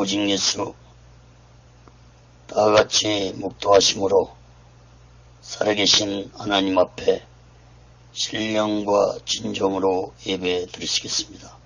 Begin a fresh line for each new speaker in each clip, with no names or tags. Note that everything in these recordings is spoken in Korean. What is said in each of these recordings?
오직 예수 다같이 묵도하심으로 살아계신 하나님 앞에 신령과 진정으로 예배 드리시겠습니다.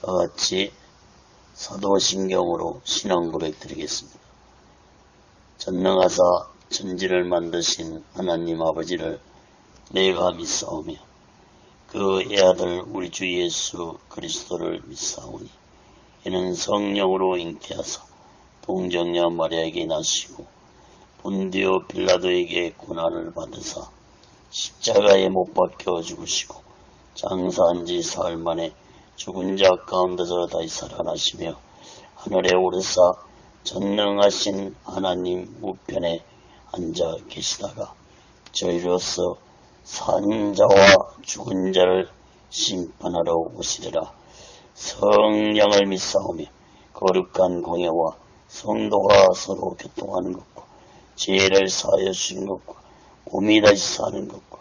다같이 사도신경으로 신앙 고백 드리겠습니다. 전능하사 천지를 만드신 하나님 아버지를 내가 믿사오며 그 애아들 우리 주 예수 그리스도를 믿사오니 이는 성령으로 잉태하사 동정녀 마리아에게 나시고 본디오 빌라도에게 고난을 받으사 십자가에 못 박혀 죽으시고 장사한 지 사흘 만에 죽은 자 가운데서 다시 살아나시며 하늘에 오르사 전능하신 하나님 우편에 앉아 계시다가 저희로서 산 자와 죽은 자를 심판하러 오시리라. 성령을 믿사오며 거룩한 공예와 성도가 서로 교통하는 것과 죄를 사하여 주신 것과 몸이 다시 사는 것과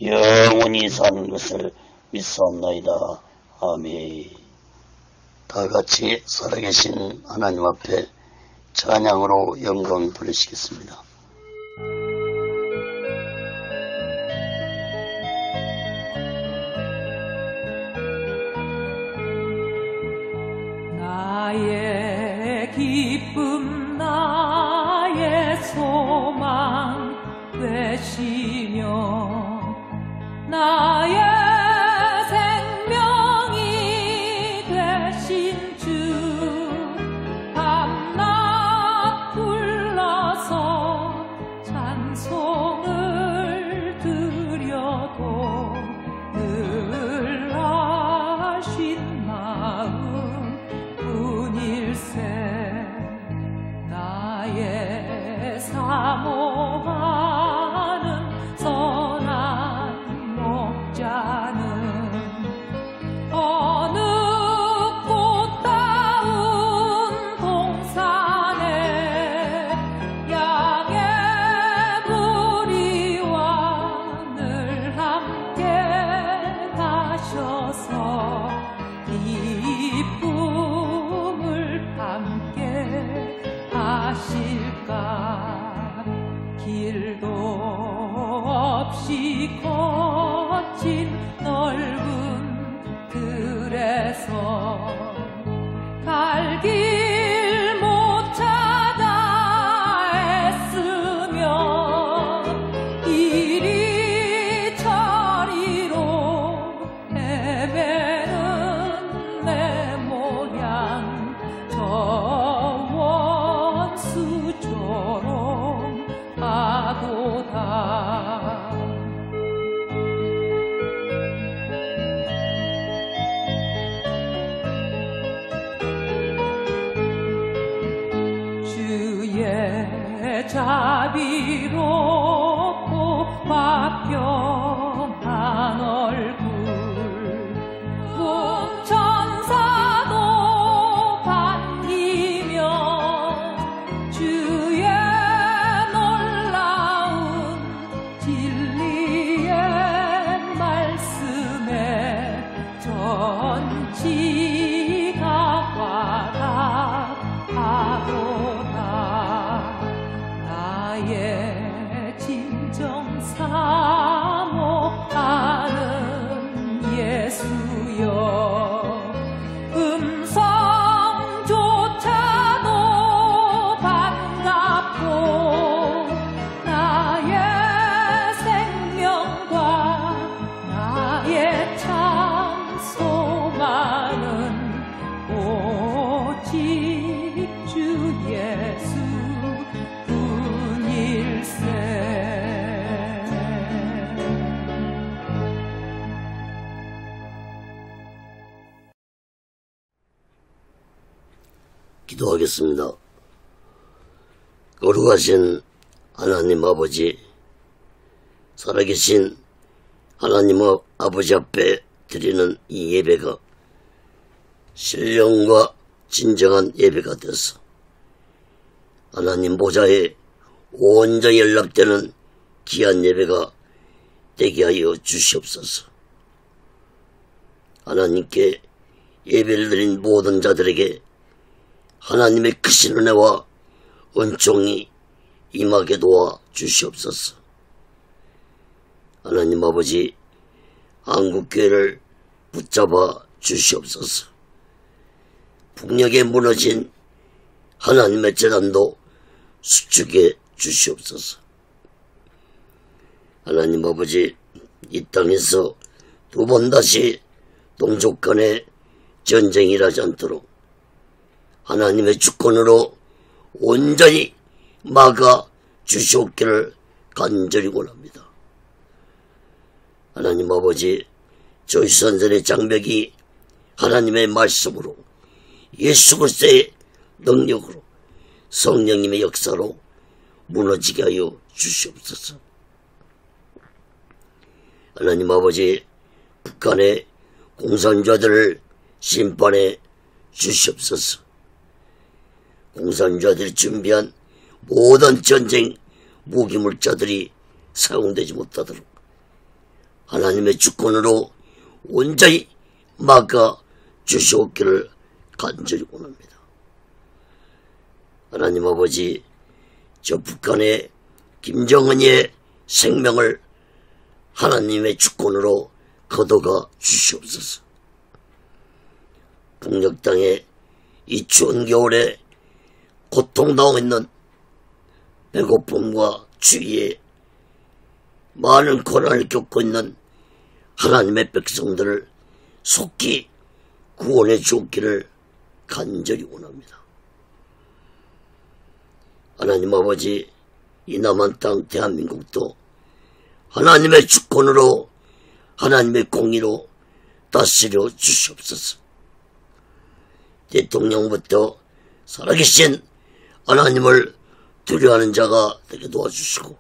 영원히 사는 것을 믿사옵나이다. 아멘. 다같이 살아계신 하나님 앞에 찬양으로 영광 돌리시겠습니다.
나의 기쁨 나의 소망 되시며 나의 사모하는 선한 목자는 어느 꽃다운 동산에 양의 무리와 늘 함께 가셔서 기쁨을 함께 하실까. 길도 없이 거친 넓은 들에서 갈 길 못 찾아 애쓰며 이리 저리로 헤매는 내 모양 저 원수처럼 하도다. 주의 자비롭고 화평한 얼굴 천사도 밝히며 주의 놀라운 진리의 말씀에 전
기도하겠습니다. 거룩하신 하나님 아버지, 살아계신 하나님 아버지 앞에 드리는 이 예배가 신령과 진정한 예배가 되어서 하나님 보좌에 온전히 연락되는 귀한 예배가 되게 하여 주시옵소서. 하나님께 예배를 드린 모든 자들에게 하나님의 크신 은혜와 은총이 임하게 도와 주시옵소서. 하나님 아버지, 한국교회를 붙잡아 주시옵소서. 북녘에 무너진 하나님의 재단도 수축해 주시옵소서. 하나님 아버지, 이 땅에서 두 번 다시 동족 간의 전쟁이 일어나지 않도록 하나님의 주권으로 온전히 막아 주시옵기를 간절히 원합니다. 하나님 아버지, 저희 선전의 장벽이 하나님의 말씀으로 예수 그리스도의 능력으로 성령님의 역사로 무너지게 하여 주시옵소서. 하나님 아버지, 북한의 공산주의들을 심판해 주시옵소서. 공산주의들이 준비한 모든 전쟁 무기물자들이 사용되지 못하도록 하나님의 주권으로 온전히 막아 주시옵기를 간절히 원합니다. 하나님 아버지, 저 북한의 김정은의 생명을 하나님의 주권으로 거둬가 주시옵소서. 북녘 땅에 이 추운 겨울에 고통당하고 있는 배고픔과 추위에 많은 고난을 겪고 있는 하나님의 백성들을 속히 구원해 주옵기를 간절히 원합니다. 하나님 아버지, 이 남한 땅 대한민국도 하나님의 주권으로 하나님의 공의로 다스려 주시옵소서. 대통령부터 살아계신 하나님을 두려워하는 자가 되게 도와주시고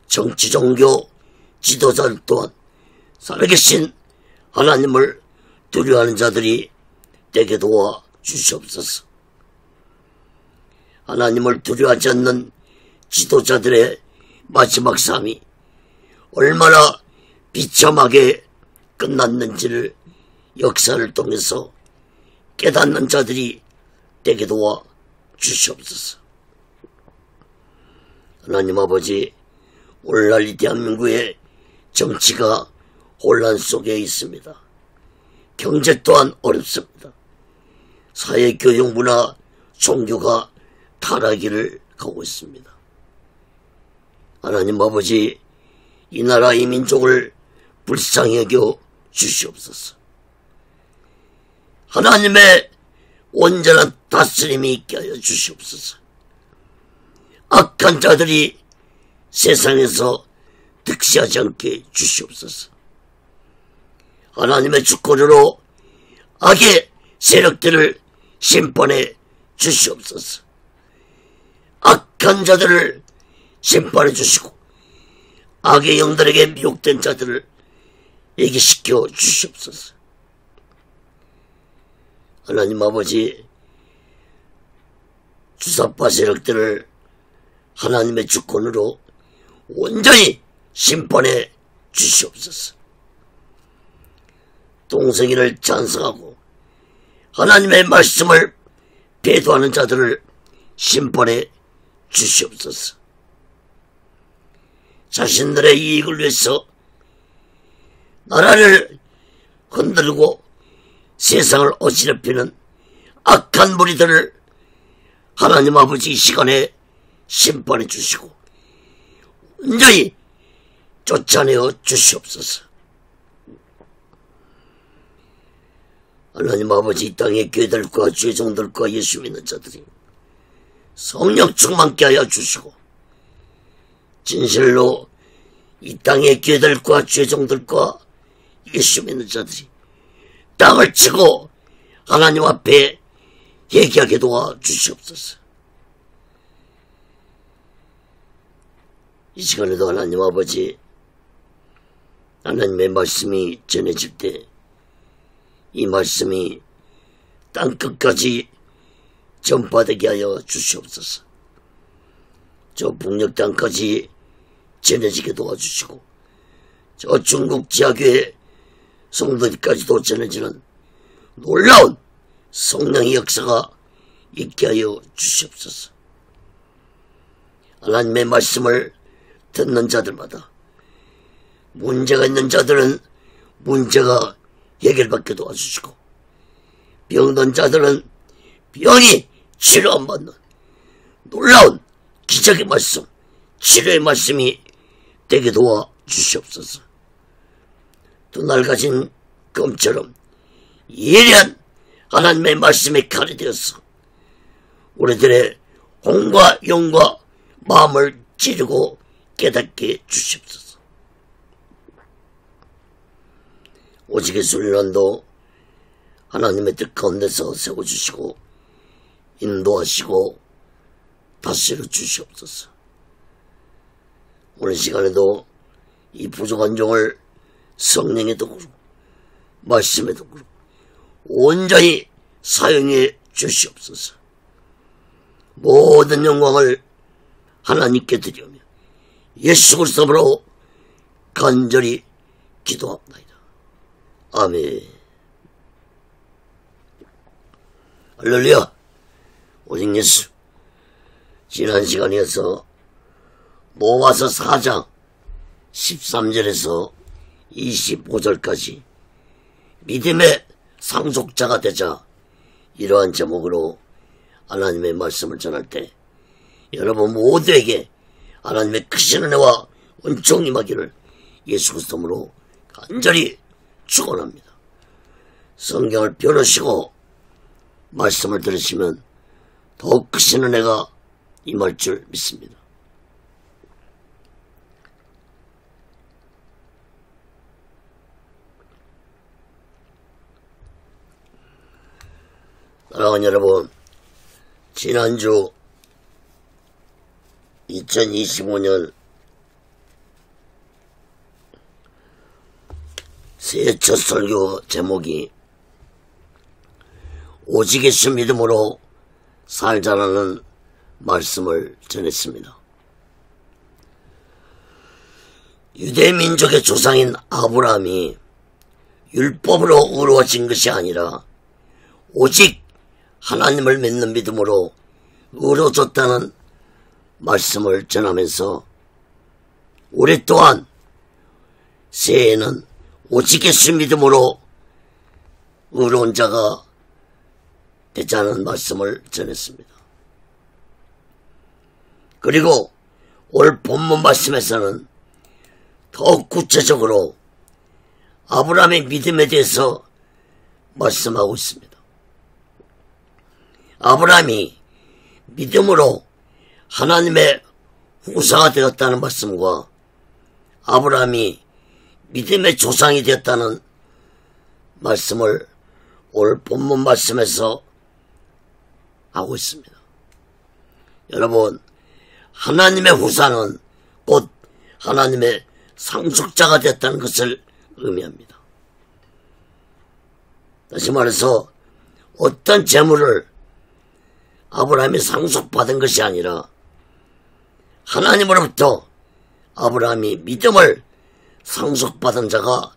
정치 종교 지도자들 또한 살아계신 하나님을 두려워하는 자들이 되게 도와 주시옵소서. 하나님을 두려워하지 않는 지도자들의 마지막 삶이 얼마나 비참하게 끝났는지를 역사를 통해서 깨닫는 자들이 되게 도와 주시옵소서. 하나님 아버지, 오늘날 이 대한민국의 정치가 혼란 속에 있습니다. 경제 또한 어렵습니다. 사회, 교육, 문화, 종교가 타락기를 가고 있습니다. 하나님 아버지, 이 나라 이 민족을 불쌍히 여겨 주시옵소서. 하나님의 온전한 다스림이 있게 하여 주시옵소서. 악한 자들이 세상에서 득세하지 않게 주시옵소서. 하나님의 주권으로 악의 세력들을 심판해 주시옵소서. 악한 자들을 심판해 주시고 악의 영들에게 미혹된 자들을 얘기시켜 주시옵소서. 하나님 아버지, 주사파 세력들을 하나님의 주권으로 온전히 심판해 주시옵소서. 동성애를 찬성하고 하나님의 말씀을 배도하는 자들을 심판해 주시옵소서. 자신들의 이익을 위해서 나라를 흔들고 세상을 어지럽히는 악한 무리들을 하나님 아버지 이 시간에 심판해 주시고 온전히 쫓아내어 주시옵소서. 하나님 아버지, 이 땅의 교회들과 죄종들과 예수 믿는 자들이 성령 충만케 하여 주시고 진실로 이 땅의 교회들과 죄종들과 예수 믿는 자들이 땅을 치고 하나님 앞에 얘기하게 도와주시옵소서. 이 시간에도 하나님 아버지, 하나님의 말씀이 전해질 때 이 말씀이 땅끝까지 전파되게 하여 주시옵소서. 저 북녘 땅까지 전해지게 도와주시고 저 중국 지하교회 성도들까지도 전해지는 놀라운 성령의 역사가 있게 하여 주시옵소서. 하나님의 말씀을 듣는 자들마다 문제가 있는 자들은 문제가 해결받게 도와주시고 병든 자들은 병이 치료 안 받는 놀라운 기적의 말씀, 치료의 말씀이 되게 도와주시옵소서. 두 날 가진 검처럼 예리한 하나님의 말씀의 칼이 되어서 우리들의 혼과 영과 마음을 찌르고 깨닫게 주시옵소서. 오직의 순련도 하나님의 뜻 가운데서 세워주시고 인도하시고 다스려 주시옵소서. 오늘 시간에도 이 부족한 종을 성령의 도구로 말씀의 도구로 온전히 사용해 주시옵소서. 모든 영광을 하나님께 드리며 예수 그리스도로 간절히 기도합니다. 아멘. 할렐루야. 오직 예수. 지난 시간에서 로마서 4장 13절에서 25절까지 믿음의 상속자가 되자, 이러한 제목으로 하나님의 말씀을 전할 때 여러분 모두에게 하나님의 크신 은혜와 은총이 임하기를 예수 그리스도로 간절히 축원합니다. 성경을 펴놓으시고 말씀을 들으시면 더욱 크신 은혜가 임할 줄 믿습니다. 사랑하는 여러분, 지난주 2025년 새해 첫 설교 제목이 오직 예수 믿음으로 살자라는 말씀을 전했습니다. 유대민족의 조상인 아브라함이 율법으로 의로워진 것이 아니라 오직 하나님을 믿는 믿음으로 의로워졌다는 말씀을 전하면서 우리 또한 새해에는 오직 예수 믿음으로 의로운 자가 되자는 말씀을 전했습니다. 그리고 오늘 본문 말씀에서는 더욱 구체적으로 아브라함의 믿음에 대해서 말씀하고 있습니다. 아브라함이 믿음으로 하나님의 후사가 되었다는 말씀과 아브라함이 믿음의 조상이 되었다는 말씀을 오늘 본문 말씀에서 하고 있습니다. 여러분, 하나님의 후사는 곧 하나님의 상속자가 되었다는 것을 의미합니다. 다시 말해서 어떤 재물을 아브라함이 상속받은 것이 아니라 하나님으로부터 아브라함이 믿음을 상속받은 자가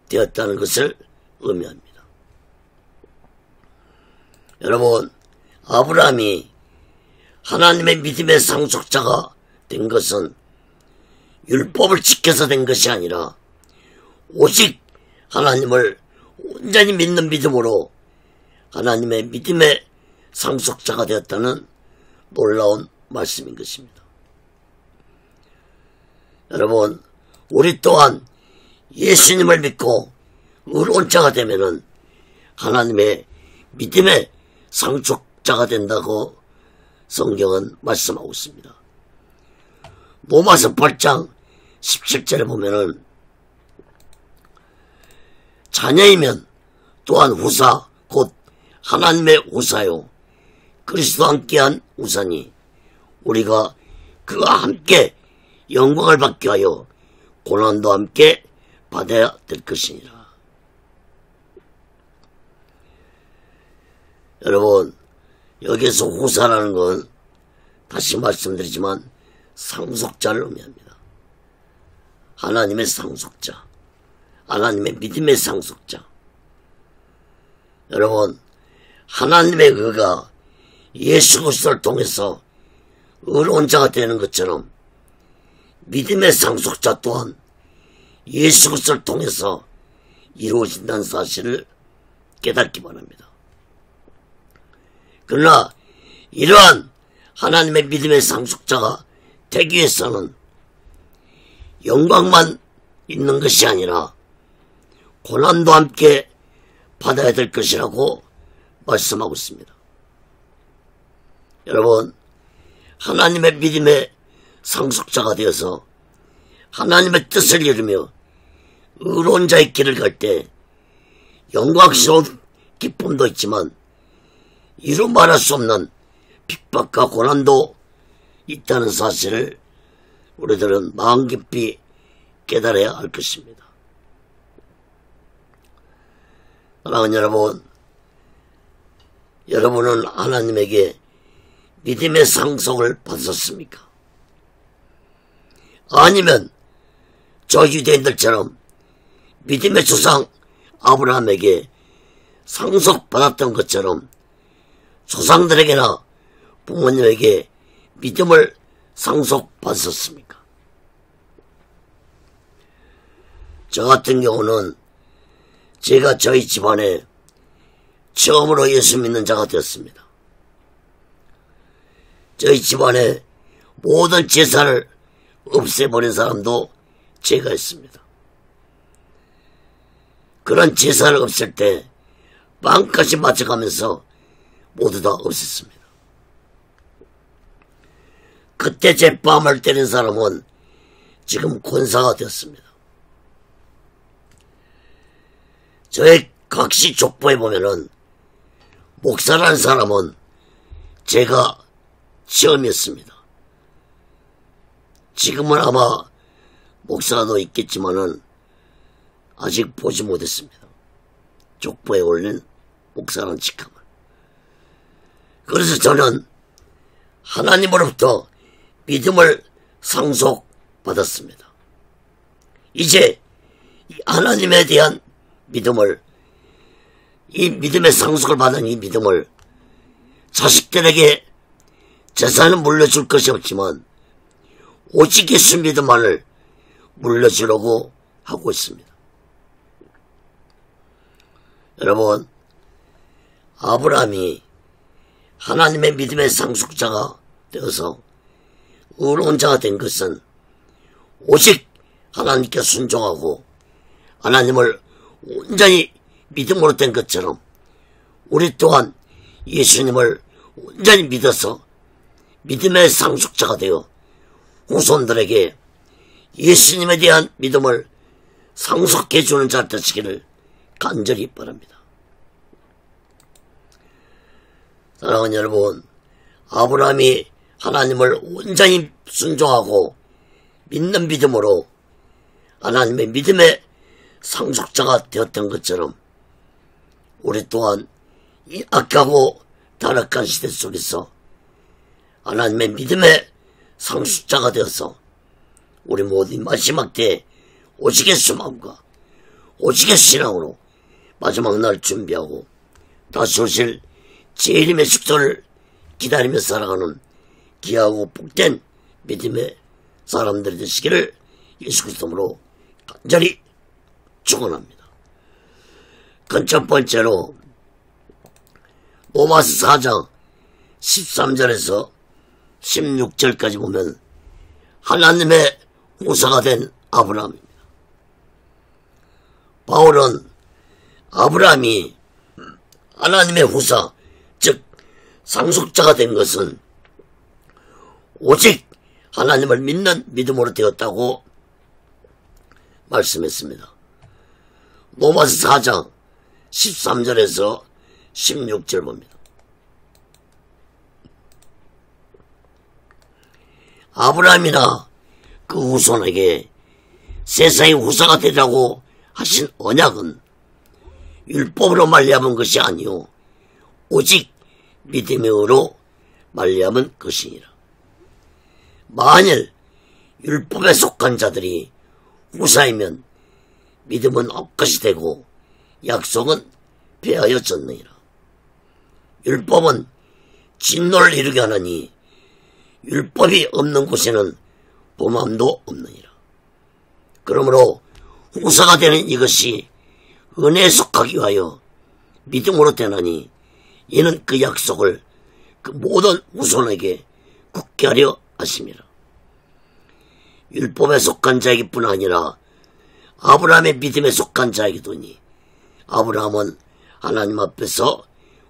되었다는 것을 의미합니다. 여러분, 아브라함이 하나님의 믿음의 상속자가 된 것은 율법을 지켜서 된 것이 아니라 오직 하나님을 온전히 믿는 믿음으로 하나님의 믿음의 상속자가 되었다는 놀라운 말씀인 것입니다. 여러분, 우리 또한 예수님을 믿고 의로운 자가 되면은 하나님의 믿음의 상속자가 된다고 성경은 말씀하고 있습니다. 로마서 8장 17절에 보면은 자녀이면 또한 후사 곧 하나님의 후사요 그리스도와 함께한 우상이 우리가 그와 함께 영광을 받게 하여 고난도 함께 받아야 될 것이니라. 여러분, 여기에서 후사라는 건 다시 말씀드리지만 상속자를 의미합니다. 하나님의 상속자, 하나님의 믿음의 상속자. 여러분, 하나님의 그가 예수 그리스도를 통해서 의로운 자가 되는 것처럼 믿음의 상속자 또한 예수 그리스도를 통해서 이루어진다는 사실을 깨닫기 바랍니다. 그러나 이러한 하나님의 믿음의 상속자가 되기 위해서는 영광만 있는 것이 아니라 고난도 함께 받아야 될 것이라고 말씀하고 있습니다. 여러분, 하나님의 믿음의 상속자가 되어서 하나님의 뜻을 이루며 의로운 자의 길을 갈 때 영광스러운 기쁨도 있지만 이루 말할 수 없는 핍박과 고난도 있다는 사실을 우리들은 마음 깊이 깨달아야 할 것입니다. 사랑하는 여러분, 여러분은 하나님에게 믿음의 상속을 받았습니까? 아니면 저 유대인들처럼 믿음의 조상 아브라함에게 상속받았던 것처럼 조상들에게나 부모님에게 믿음을 상속받았습니까? 저 같은 경우는 제가 저희 집안에 처음으로 예수 믿는 자가 되었습니다. 저희 집안의 모든 재산을 없애버린 사람도 제가 했습니다. 그런 재산을 없앨 때 빵까지 맞춰가면서 모두 다 없앴습니다. 그때 제 뺨을 때린 사람은 지금 권사가 되었습니다. 저의 각시 족보에 보면은 목사라는 사람은 제가 처음이었습니다. 지금은 아마 목사도 있겠지만은 아직 보지 못했습니다. 족보에 올린 목사라는 직함을. 그래서 저는 하나님으로부터 믿음을 상속받았습니다. 이제 하나님에 대한 믿음을, 이 믿음의 상속을 받은 이 믿음을 자식들에게 재산을 물려줄 것이 없지만 오직 예수 믿음만을 물려주려고 하고 있습니다. 여러분, 아브라함이 하나님의 믿음의 상속자가 되어서 의로운 자가 된 것은 오직 하나님께 순종하고 하나님을 온전히 믿음으로 된 것처럼 우리 또한 예수님을 온전히 믿어서 믿음의 상속자가 되어 후손들에게 예수님에 대한 믿음을 상속해주는 자 되시기를 간절히 바랍니다. 사랑하는 여러분, 아브라함이 하나님을 온전히 순종하고 믿는 믿음으로 하나님의 믿음의 상속자가 되었던 것처럼 우리 또한 이 악하고 타락한 시대 속에서 하나님의 믿음의 상속자가 되어서 우리 모두 마지막 때에 오직의 소망과 오직의 신앙으로 마지막 날 준비하고 다시 오실 재림의 숙소를 기다리며 살아가는 귀하고 복된 믿음의 사람들이 되시기를 예수 그리스도로 간절히 축원합니다. 그 첫 번째로 로마서 4장 13절에서 16절까지 보면 하나님의 후사가 된 아브라함입니다. 바울은 아브라함이 하나님의 후사, 즉 상속자가 된 것은 오직 하나님을 믿는 믿음으로 되었다고 말씀했습니다. 로마서 4장 13절에서 16절 봅니다. 아브라함이나 그 후손에게 세상의 후사가 되라고 하신 언약은 율법으로 말미암은 것이 아니요 오직 믿음으로 말미암은 것이니라. 만일 율법에 속한 자들이 후사이면 믿음은 헛것이 되고 약속은 폐하여졌느니라. 율법은 진노를 이루게 하느니 율법이 없는 곳에는 범함도 없느니라. 그러므로 후사가 되는 이것이 은혜에 속하기 위하여 믿음으로 되나니 이는 그 약속을 그 모든 후손에게 굳게 하려 하심이라. 율법에 속한 자에게뿐 아니라 아브라함의 믿음에 속한 자에게도니 아브라함은 하나님 앞에서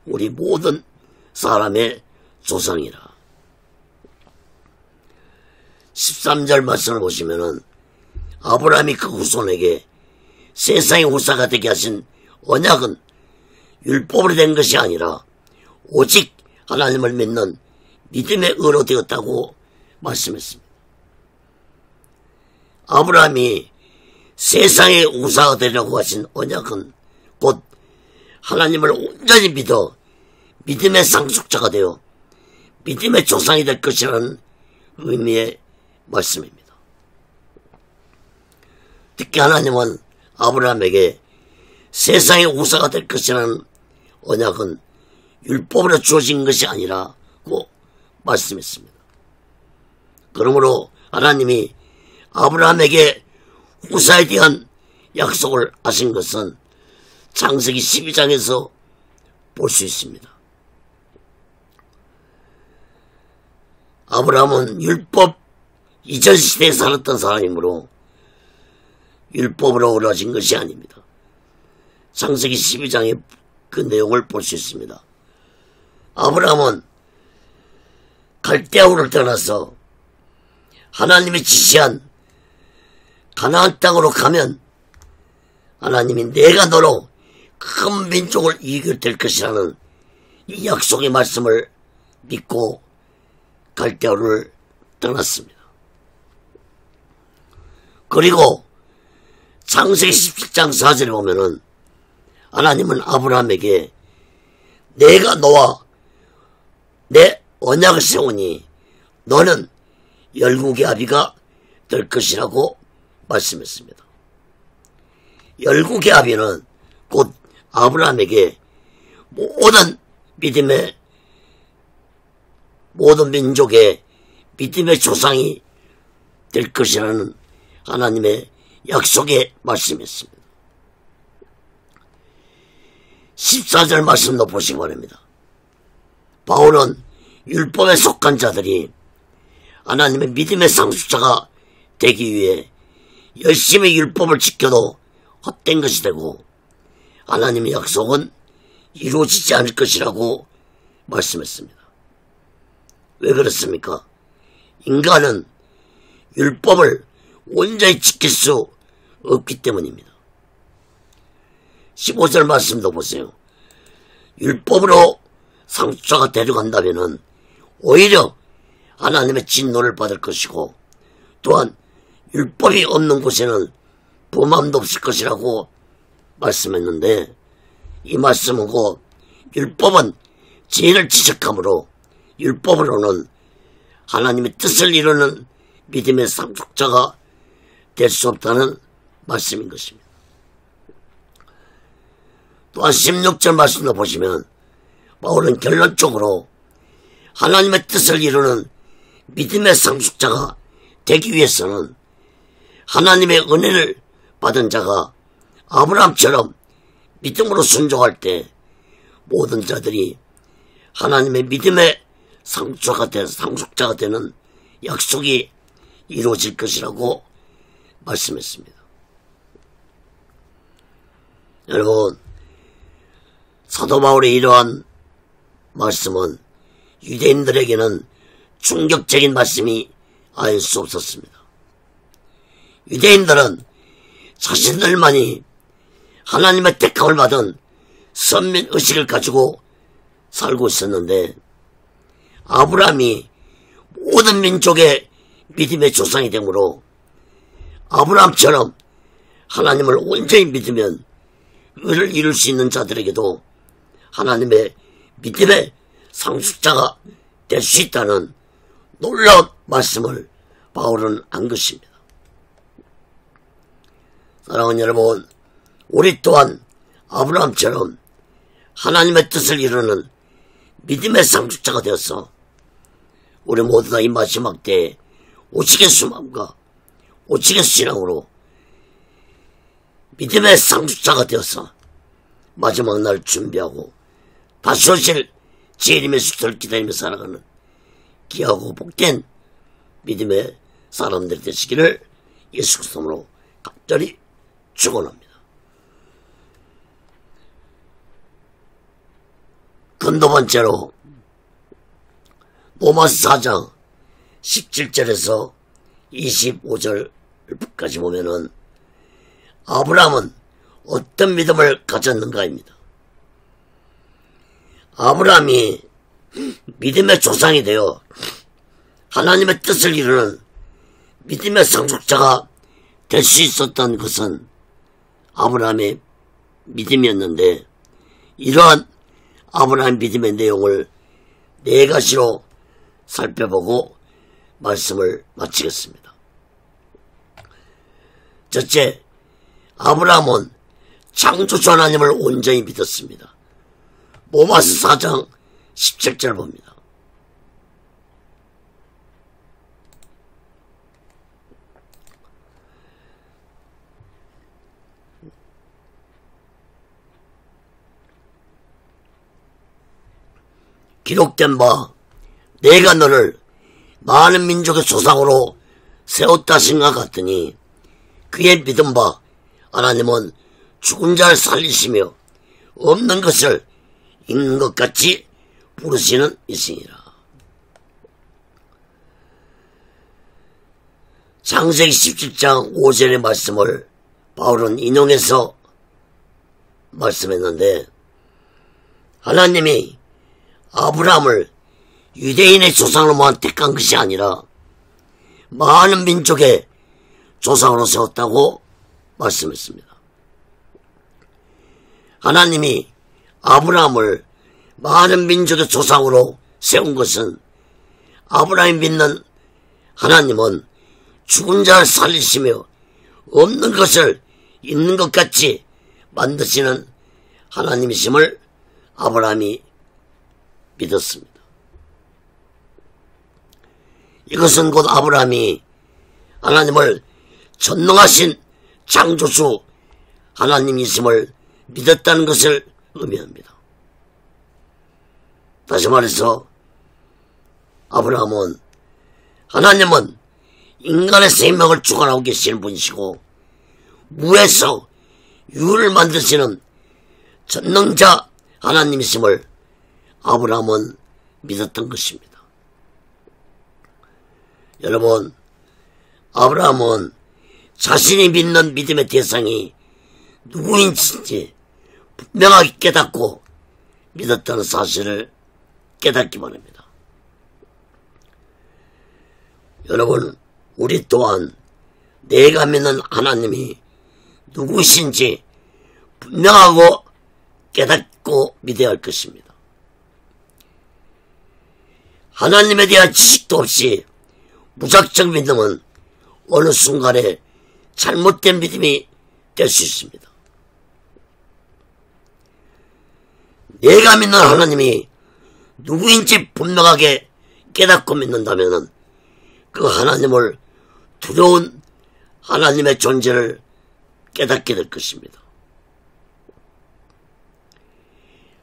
우리 모든 사람의 조상이라. 13절 말씀을 보시면은 아브라함이 그 후손에게 세상의 후사가 되게 하신 언약은 율법으로 된 것이 아니라 오직 하나님을 믿는 믿음의 의로 되었다고 말씀했습니다. 아브라함이 세상의 후사가 되려고 하신 언약은 곧 하나님을 온전히 믿어 믿음의 상속자가 되어 믿음의 조상이 될 것이라는 의미의 말씀입니다. 특히 하나님은 아브라함에게 세상의 후사가 될 것이라는 언약은 율법으로 주어진 것이 아니라고 말씀했습니다. 그러므로 하나님이 아브라함에게 후사에 대한 약속을 하신 것은 창세기 12장에서 볼 수 있습니다. 아브라함은 율법 이전 시대에 살았던 사람이므로 율법으로 얻어진 것이 아닙니다. 창세기 12장의 그 내용을 볼 수 있습니다. 아브라함은 갈대아우를 떠나서 하나님이 지시한 가나안 땅으로 가면 하나님이 내가 너로 큰 민족을 이기게 될 것이라는 이 약속의 말씀을 믿고 갈대아우를 떠났습니다. 그리고 창세기 17장 4절에 보면은 하나님은 아브라함에게 내가 너와 내 언약을 세우니 너는 열국의 아비가 될 것이라고 말씀했습니다. 열국의 아비는 곧 아브라함에게 모든 민족의 믿음의 조상이 될 것이라는 하나님의 약속의 말씀이었습니다. 14절 말씀도 보시기 바랍니다. 바울은 율법에 속한 자들이 하나님의 믿음의 상속자가 되기 위해 열심히 율법을 지켜도 헛된 것이 되고 하나님의 약속은 이루어지지 않을 것이라고 말씀했습니다. 왜 그렇습니까? 인간은 율법을 온전히 지킬 수 없기 때문입니다. 15절 말씀도 보세요. 율법으로 상속자가 데려간다면 오히려 하나님의 진노를 받을 것이고 또한 율법이 없는 곳에는 범함도 없을 것이라고 말씀했는데 이 말씀은 곧 율법은 죄를 지적하므로 율법으로는 하나님의 뜻을 이루는 믿음의 상속자가 될 수 없다는 말씀인 것입니다. 또한 16절 말씀도 보시면 바울은 결론적으로 하나님의 뜻을 이루는 믿음의 상속자가 되기 위해서는 하나님의 은혜를 받은 자가 아브라함처럼 믿음으로 순종할 때 모든 자들이 하나님의 믿음의 상속자가 되는 약속이 이루어질 것이라고 말씀했습니다. 여러분, 사도 바울의 이러한 말씀은 유대인들에게는 충격적인 말씀이 아닐 수 없었습니다. 유대인들은 자신들만이 하나님의 택함을 받은 선민의식을 가지고 살고 있었는데 아브라함이 모든 민족의 믿음의 조상이 되므로 아브라함처럼 하나님을 온전히 믿으면 의를 이룰 수 있는 자들에게도 하나님의 믿음의 상속자가 될 수 있다는 놀라운 말씀을 바울은 한 것입니다. 사랑하는 여러분, 우리 또한 아브라함처럼 하나님의 뜻을 이루는 믿음의 상속자가 되어서 우리 모두 다 이 마지막 때에 오직의 마음과 오직의 신앙으로 믿음의 상속자가 되어서 마지막 날 준비하고 다시 오실 재림의 수를 기다리며 살아가는 귀하고 복된 믿음의 사람들이 되시기를 예수 그리스도로 간절히 축원합니다. 두 번째로 로마서 4장 17절에서 25절까지 보면은 아브라함은 어떤 믿음을 가졌는가입니다. 아브라함이 믿음의 조상이 되어 하나님의 뜻을 이루는 믿음의 상속자가 될 수 있었던 것은 아브라함의 믿음이었는데, 이러한 아브라함 믿음의 내용을 네 가지로 살펴보고 말씀을 마치겠습니다. 첫째, 아브라함은 창조주 하나님을 온전히 믿었습니다. 로마서 4장 17절 봅니다. 기록된 바 내가 너를 많은 민족의 조상으로 세웠다 하신가 같더니 그의 믿은 바 하나님은 죽은 자를 살리시며 없는 것을 있는 것 같이 부르시는 이시니라. 창세기 17장 5절의 말씀을 바울은 인용해서 말씀했는데, 하나님이 아브라함을 유대인의 조상으로만 택한 것이 아니라 많은 민족의 조상으로 세웠다고 말씀했습니다. 하나님이 아브라함을 많은 민족의 조상으로 세운 것은 아브라함이 믿는 하나님은 죽은 자를 살리시며 없는 것을 있는 것 같이 만드시는 하나님이심을 아브라함이 믿었습니다. 이것은 곧 아브라함이 하나님을 전능하신 창조주 하나님이심을 믿었다는 것을 의미합니다. 다시 말해서 아브라함은 하나님은 인간의 생명을 주관하고 계시는 분이시고 무에서 유를 만드시는 전능자 하나님이심을 아브라함은 믿었던 것입니다. 여러분, 아브라함은 자신이 믿는 믿음의 대상이 누구인지 분명하게 깨닫고 믿었다는 사실을 깨닫기 바랍니다. 여러분, 우리 또한 내가 믿는 하나님이 누구신지 분명하고 깨닫고 믿어야 할 것입니다. 하나님에 대한 지식도 없이 무작정 믿음은 어느 순간에 잘못된 믿음이 될 수 있습니다. 내가 믿는 하나님이 누구인지 분명하게 깨닫고 믿는다면 그 하나님을 두려운 하나님의 존재를 깨닫게 될 것입니다.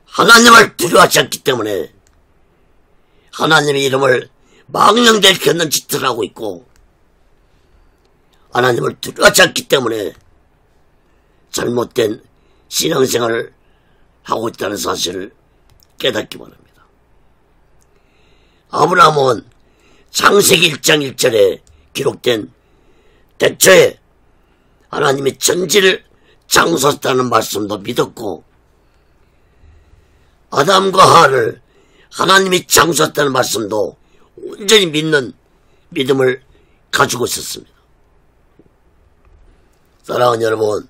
하나님을 두려워하지 않기 때문에 하나님의 이름을 망령되게 걷는 짓을 하고 있고, 하나님을 두려워하지 않기 때문에 잘못된 신앙생활을 하고 있다는 사실을 깨닫기 바랍니다. 아브라함은 창세기 1장 1절에 기록된 대초에 하나님이 천지를 창조했다는 말씀도 믿었고, 아담과 하와를 하나님이 창조했다는 말씀도 온전히 믿는 믿음을 가지고 있었습니다. 사랑하는 여러분,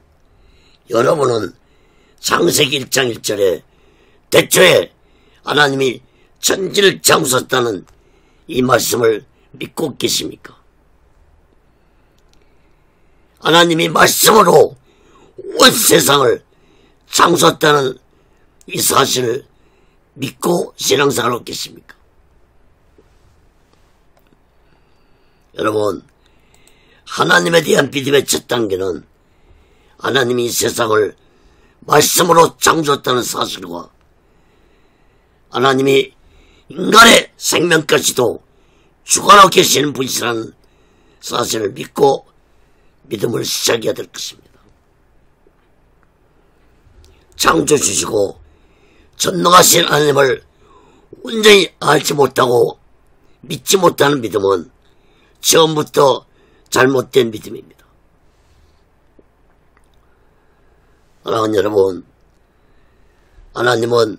여러분은 창세기 1장 1절에 대초에 하나님이 천지를 창조했다는 이 말씀을 믿고 계십니까? 하나님이 말씀으로 온 세상을 창조했다는 이 사실을 믿고 신앙생활하고 계십니까? 여러분, 하나님에 대한 믿음의 첫 단계는 하나님이 이 세상을 말씀으로 창조했다는 사실과 하나님이 인간의 생명까지도 주관하고 계시는 분이라는 사실을 믿고 믿음을 시작해야 될 것입니다. 창조주시고 전능하신 하나님을 온전히 알지 못하고 믿지 못하는 믿음은 처음부터 잘못된 믿음입니다. 사랑하는 여러분, 하나님은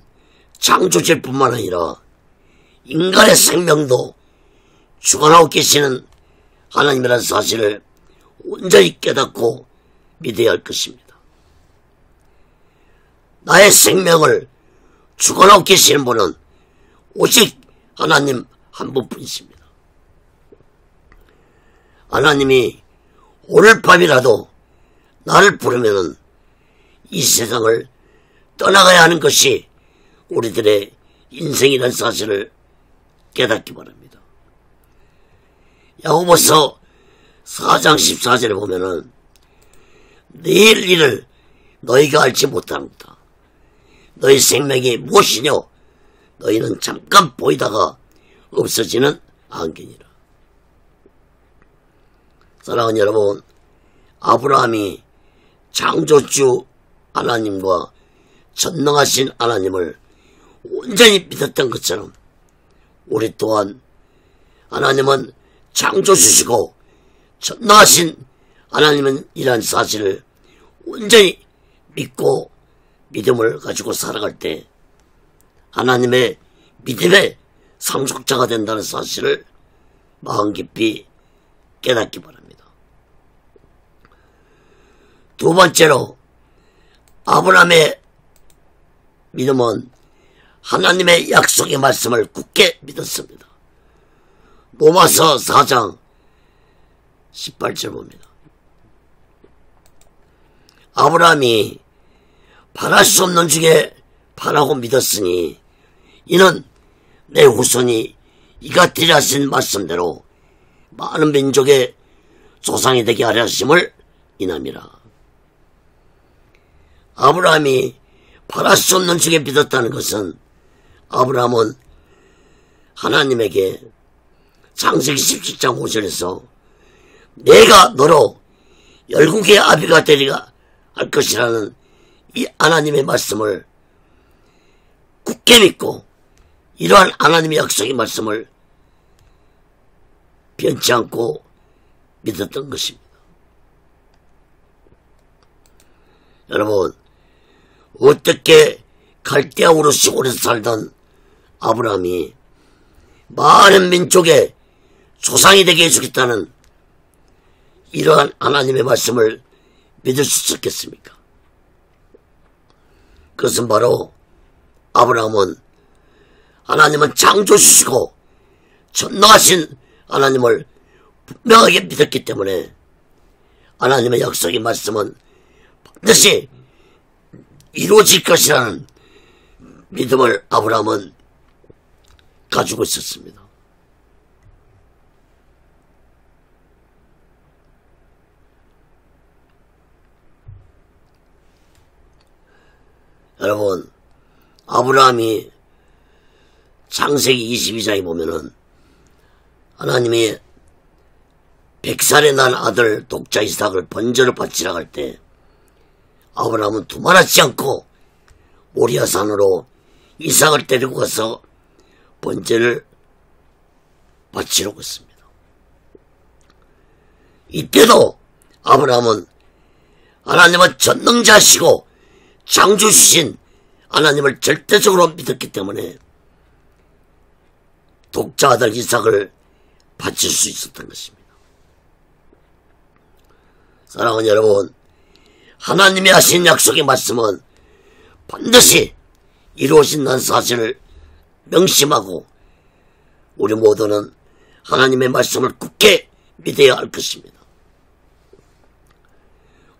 창조주일 뿐만 아니라 인간의 생명도 주관하고 계시는 하나님이라는 사실을 온전히 깨닫고 믿어야 할 것입니다. 나의 생명을 주관하고 계시는 분은 오직 하나님 한 분뿐이십니다. 하나님이 오늘 밤이라도 나를 부르면은 이 세상을 떠나가야 하는 것이 우리들의 인생이라는 사실을 깨닫기 바랍니다. 야고보서 4장 14절에 보면은 내일 일을 너희가 알지 못합니다. 너희 생명이 무엇이냐? 너희는 잠깐 보이다가 없어지는 안개니라. 사랑하는 여러분, 아브라함이 창조주 하나님과 전능하신 하나님을 온전히 믿었던 것처럼 우리 또한 하나님은 창조주시고 전능하신 하나님은 이러한 사실을 온전히 믿고 믿음을 가지고 살아갈 때 하나님의 믿음의 상속자가 된다는 사실을 마음 깊이 깨닫기 바랍니다. 두 번째로 아브라함의 믿음은 하나님의 약속의 말씀을 굳게 믿었습니다. 로마서 4장 18절 봅니다. 아브라함이 바랄 수 없는 중에 바라고 믿었으니 이는 내 후손이 이가 되려 하신 말씀대로 많은 민족의 조상이 되게 하려 하심을 인함이라. 아브라함이 바랄 수 없는 중에 믿었다는 것은 아브라함은 하나님에게 창세기 17장 5절에서 내가 너로 열국의 아비가 되리가 할 것이라는 이 하나님의 말씀을 굳게 믿고 이러한 하나님의 약속의 말씀을 변치 않고 믿었던 것입니다. 여러분, 어떻게 갈대아 우르 시골에서 살던 아브라함이 많은 민족의 조상이 되게 해주겠다는 이러한 하나님의 말씀을 믿을 수 있었겠습니까? 그것은 바로 아브라함은 하나님은 창조주시고 전능하신 하나님을 분명하게 믿었기 때문에 하나님의 약속의 말씀은 반드시 이루어질 것이라는 믿음을 아브라함은 가지고 있었습니다. 여러분, 아브라함이 창세기 22장에 보면은 하나님이 100살에 난 아들 독자 이삭을 번제로 바치라 할 때 아브라함은 두말하지 않고 모리아 산으로 이삭을 데리고 가서 번제를 바치려고 했습니다. 이때도 아브라함은 하나님은 전능자시고 창조주신 하나님을 절대적으로 믿었기 때문에 독자 아들 이삭을 바칠 수 있었던 것입니다. 사랑하는 여러분, 하나님이 하신 약속의 말씀은 반드시 이루어진다는 사실을 명심하고 우리 모두는 하나님의 말씀을 굳게 믿어야 할 것입니다.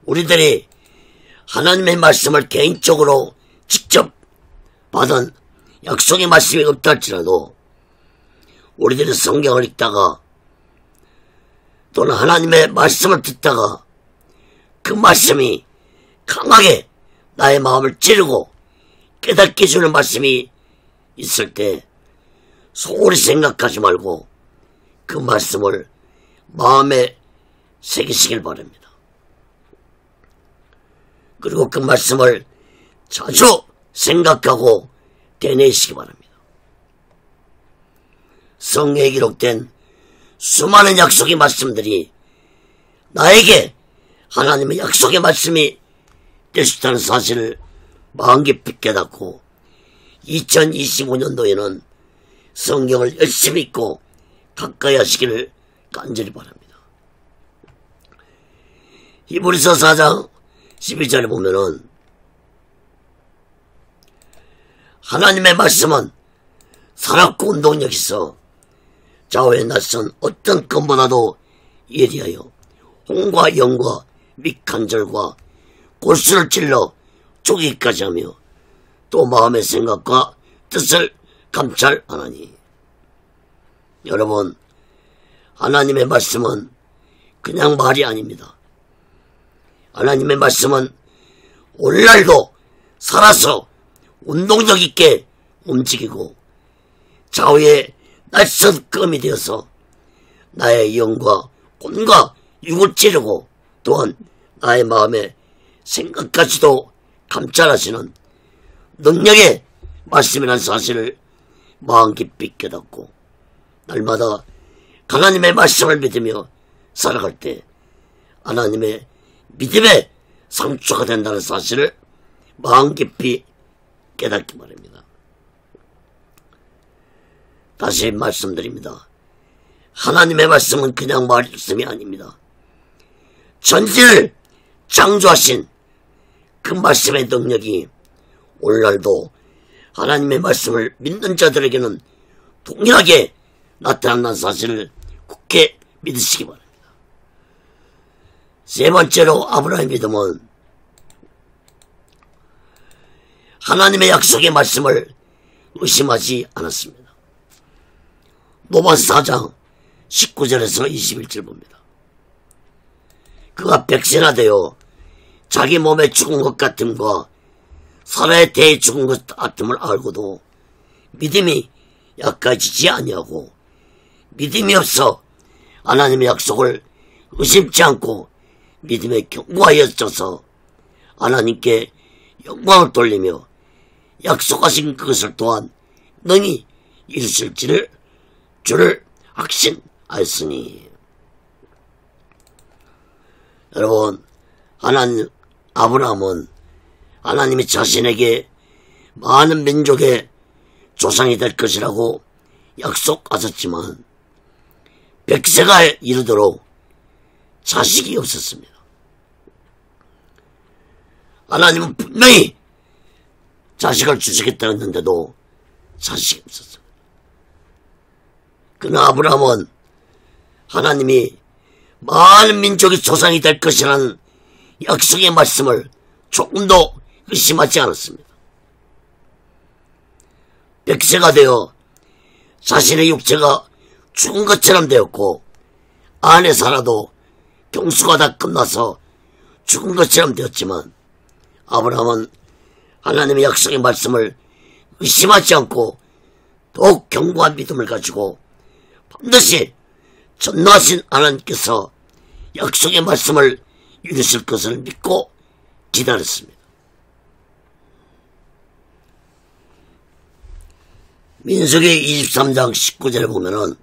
우리들이 하나님의 말씀을 개인적으로 직접 받은 약속의 말씀이 없다 할지라도 우리들이 성경을 읽다가 또는 하나님의 말씀을 듣다가 그 말씀이 강하게 나의 마음을 찌르고 깨닫게 해주는 말씀이 있을 때 소홀히 생각하지 말고 그 말씀을 마음에 새기시길 바랍니다. 그리고 그 말씀을 자주 생각하고 되뇌시기 바랍니다. 성경에 기록된 수많은 약속의 말씀들이 나에게 하나님의 약속의 말씀이 될 수 있다는 사실을 마음 깊이 깨닫고 2025년도에는 성경을 열심히 읽고 가까이 하시기를 간절히 바랍니다. 히브리서 4장 12절에 보면은 하나님의 말씀은 살았고 운동력이 있어 좌우에 낯선 어떤 것보다도 예리하여 홍과 영과 밑간절과 골수를 찔러 쪼개기까지 하며 또 마음의 생각과 뜻을 감찰하나니. 여러분, 하나님의 말씀은 그냥 말이 아닙니다. 하나님의 말씀은 오늘날도 살아서 운동력 있게 움직이고 좌우에 낯선 껌이 되어서 나의 영과魂과 육을 찌르고 또한 나의 마음의 생각까지도 감찰하시는 능력의 말씀이라는 사실을 마음 깊이 깨닫고 날마다 하나님의 말씀을 믿으며 살아갈 때 하나님의 믿음의 상처가 된다는 사실을 마음 깊이 깨닫기 바랍니다. 다시 말씀드립니다. 하나님의 말씀은 그냥 말씀이 아닙니다. 전지를 창조하신 그 말씀의 능력이 오늘날도 하나님의 말씀을 믿는 자들에게는 동일하게 나타난다는 사실을 굳게 믿으시기 바랍니다. 세 번째로 아브라함의 믿음은 하나님의 약속의 말씀을 의심하지 않았습니다. 로마서 4장 19절에서 21절 봅니다. 그가 백세나 되어 자기 몸에 죽은 것 같음과 사라에 대해 죽은 것 같음을 알고도 믿음이 약해지지 아니하고 믿음이 없어 하나님의 약속을 의심치 않고 믿음에 견고하여져서 하나님께 영광을 돌리며 약속하신 그것을 또한 능히 이루실 줄을 확신하였으니. 여러분, 아브라함은 하나님이 자신에게 많은 민족의 조상이 될 것이라고 약속하셨지만 100세가 이르도록 자식이 없었습니다. 하나님은 분명히 자식을 주시겠다 했는데도 자식이 없었습니다. 그러나 아브라함은 하나님이 많은 민족의 조상이 될 것이라는 약속의 말씀을 조금도 의심하지 않았습니다. 100세가 되어 자신의 육체가 죽은 것처럼 되었고 안에 살아도 경수가 다 끝나서 죽은 것처럼 되었지만 아브라함은 하나님의 약속의 말씀을 의심하지 않고 더욱 견고한 믿음을 가지고 반드시 전능하신 하나님께서 약속의 말씀을 이루실 것을 믿고 기다렸습니다. 민수기 23장 19절에 보면은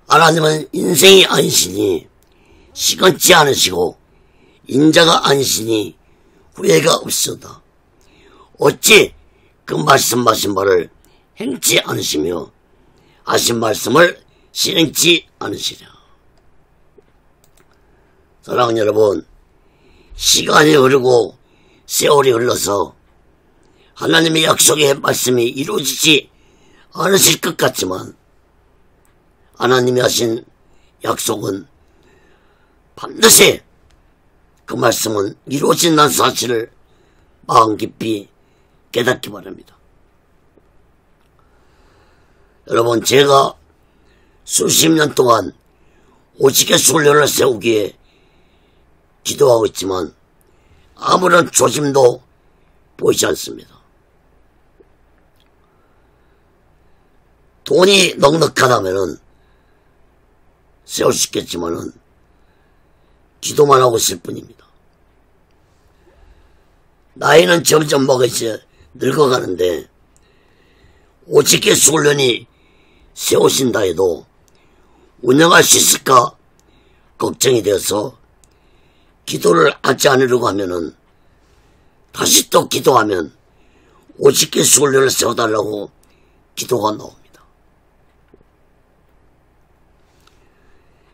하나님은 인생이 아니시니 시건치 않으시고 인자가 아니시니 후회가 없으다. 어찌 그 말씀하신 바를 행치 않으시며 하신 말씀을 실행치 않으시랴. 사랑하는 여러분, 시간이 흐르고 세월이 흘러서 하나님의 약속의 말씀이 이루어지지 않으실 것 같지만 하나님이 하신 약속은 반드시 그 말씀은 이루어진다는 사실을 마음 깊이 깨닫기 바랍니다. 여러분, 제가 수십 년 동안 오직의 순례를 세우기에 기도하고 있지만 아무런 조짐도 보이지 않습니다. 돈이 넉넉하다면은 세울 수 있겠지만은 기도만 하고 있을 뿐입니다. 나이는 점점 먹어 이제 늙어가는데 오직의 순련이 세우신다 해도 운영할 수 있을까 걱정이 되어서 기도를 하지 않으려고 하면은 다시 또 기도하면 오직의 순련을 세워달라고 기도가 나옵니다.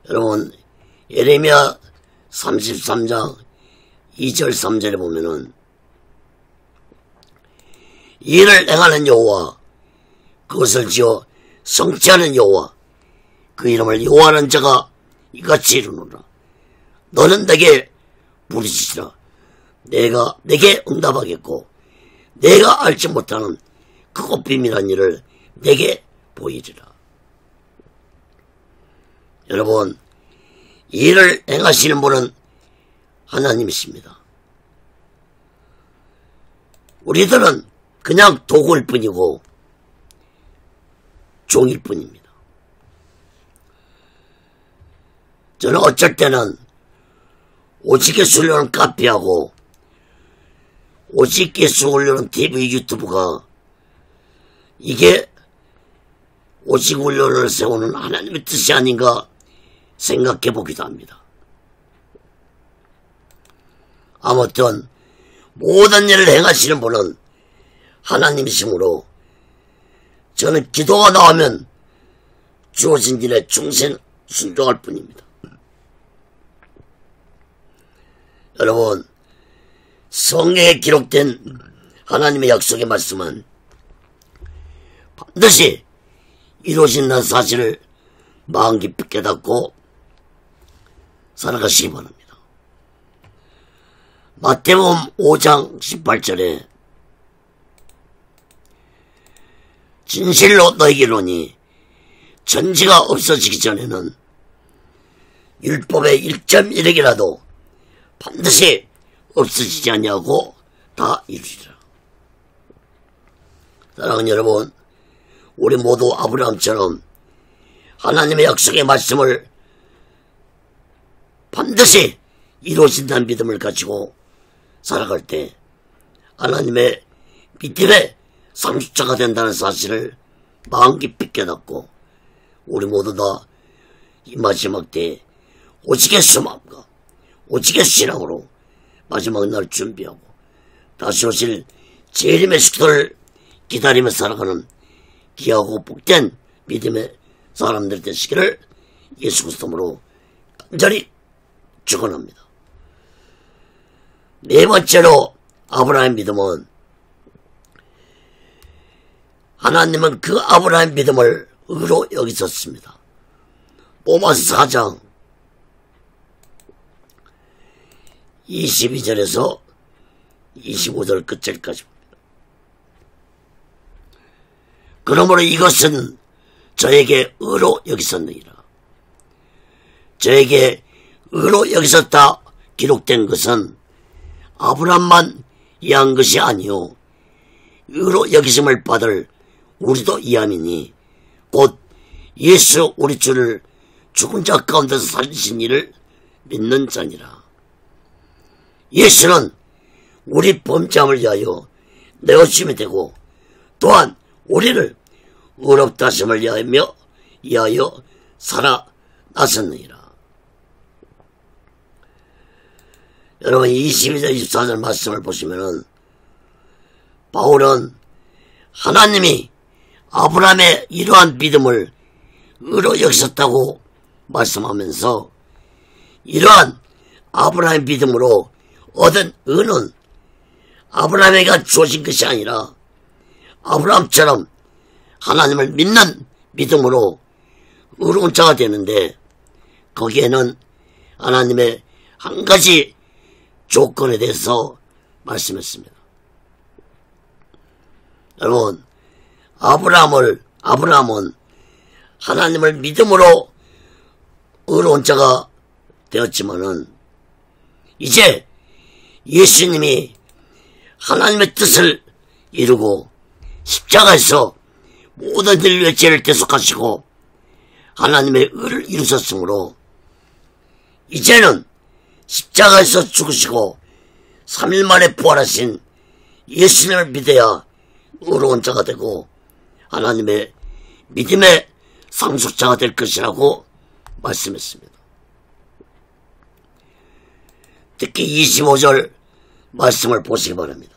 여러분, 예레미야 33장 2절 3절에 보면은 이를 행하는 여호와, 그것을 지어 성취하는 여호와, 그 이름을 여호와라는 자가 이같이 이르노라. 너는 내게 부르짖으라. 내가 내게 응답하겠고 내가 알지 못하는 크고 비밀한 일을 내게 보이리라. 여러분, 이 일을 행하시는 분은 하나님이십니다. 우리들은 그냥 도구일 뿐이고 종일 뿐입니다. 저는 어쩔 때는 오직의 순례는 카페하고 오직의 순례는 TV 유튜브가 이게 오직 훈련을 세우는 하나님의 뜻이 아닌가 생각해 보기도 합니다. 아무튼 모든 일을 행하시는 분은 하나님이시므로 저는 기도가 나오면 주어진 일에 충신 순종할 뿐입니다. 여러분, 성경에 기록된 하나님의 약속의 말씀은 반드시 이루어진다는 사실을 마음 깊이 깨닫고 살아가시기 바랍니다. 마태복음 5장 18절에 진실로 너희에게 이르노니 천지가 없어지기 전에는 율법의 1.1핵이라도 반드시 없어지지 않냐고 다 이루리라. 사랑하는 여러분, 우리 모두 아브라함처럼 하나님의 약속의 말씀을 반드시 이루어진다는 믿음을 가지고 살아갈 때 하나님의 믿음의 상속자가 된다는 사실을 마음 깊이 깨닫고 우리 모두 다 이 마지막 때에 오직의 수마음과 오직의 신앙으로 마지막 날 준비하고 다시 오실 재림의 시기를 기다리며 살아가는 귀하고 복된 믿음의 사람들 되시기를 예수 그리스도로 간절히 축원합니다. 네 번째로 아브라함의 믿음은 하나님은 그 아브라함의 믿음을 의로 여기셨습니다. 로마서 4장 22절에서 25절 끝절까지 봅니다. 그러므로 이것은 저에게 의로 여기셨느니라. 저에게 의로 여기셨다 기록된 것은 아브라함만 이해한 것이 아니요 의로 여기심을 받을 우리도 이함이니 곧 예수 우리 주를 죽은 자 가운데서 살리신 이를 믿는 자니라. 예수는 우리 범죄함을 위하여 내어주심이 되고 또한 우리를 의롭다 하심을 위하여 살아나셨느니라. 여러분, 22절 24절 말씀을 보시면은 바울은 하나님이 아브라함의 이러한 믿음을 의로 여기셨다고 말씀하면서 이러한 아브라함의 믿음으로 얻은 의는 아브라함에게 주어진 것이 아니라 아브라함처럼 하나님을 믿는 믿음으로 의로운 자가 되는데 거기에는 하나님의 한 가지 조건에 대해서 말씀했습니다. 여러분, 아브라함은 하나님을 믿음으로 의로운 자가 되었지만은 이제 예수님이 하나님의 뜻을 이루고 십자가에서 모든 인류의 죄를 대속하시고 하나님의 의를 이루셨으므로 이제는 십자가에서 죽으시고 3일 만에 부활하신 예수님을 믿어야 의로운 자가 되고 하나님의 믿음의 상속자가 될 것이라고 말씀했습니다. 특히 25절 말씀을 보시기 바랍니다.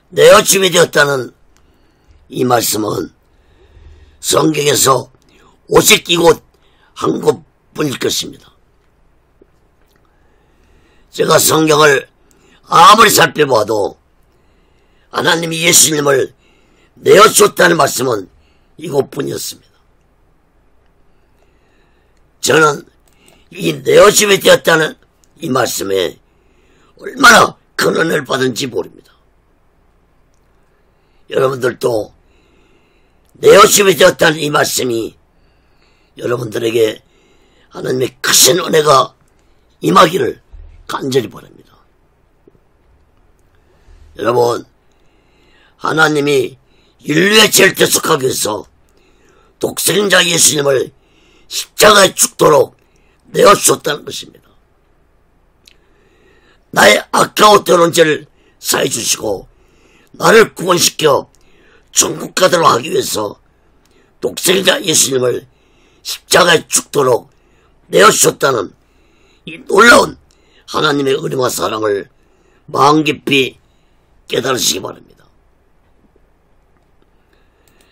내 여침이 되었다는 이 말씀은 성경에서 오직 이곳 한 곳뿐일 것입니다. 제가 성경을 아무리 살펴봐도 하나님이 예수님을 내어줬다는 말씀은 이곳뿐이었습니다. 저는 이 내어짐이 되었다는 이 말씀에 얼마나 큰 은혜를 받은지 모릅니다. 여러분들도 내어짐이 되었다는 이 말씀이 여러분들에게 하나님의 크신 은혜가 임하기를 간절히 바랍니다. 여러분, 하나님이 인류의 죄를 대속하기 위해서 독생자 예수님을 십자가에 죽도록 내어주셨다는 것입니다. 나의 아까워 떠오른 죄를 사해 주시고 나를 구원시켜 천국 가도록 하기 위해서 독생자 예수님을 십자가에 죽도록 내어주셨다는 이 놀라운 하나님의 은혜와 사랑을 마음 깊이 깨달으시기 바랍니다.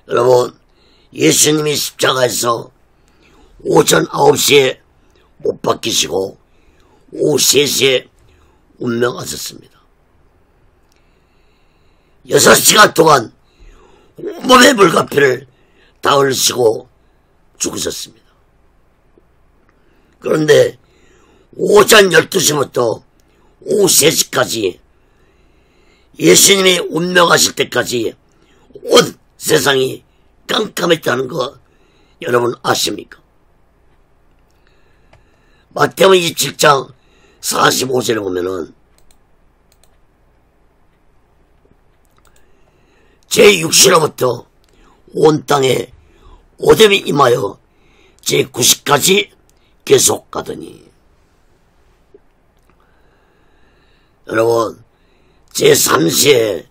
여러분, 예수님이 십자가에서 오전 9시에 못 박히시고 오후 3시에 운명하셨습니다. 6시간 동안 온몸의 물가피를 다 흘리시고 죽으셨습니다. 그런데 오전 12시부터 오후 3시까지 예수님이 운명하실 때까지 온 세상이 깜깜했다는 거 여러분 아십니까? 마태복음 27장 45절에 보면은 제6시로부터 온 땅에 오염이 임하여 제9시까지 계속 가더니 여러분 제3시에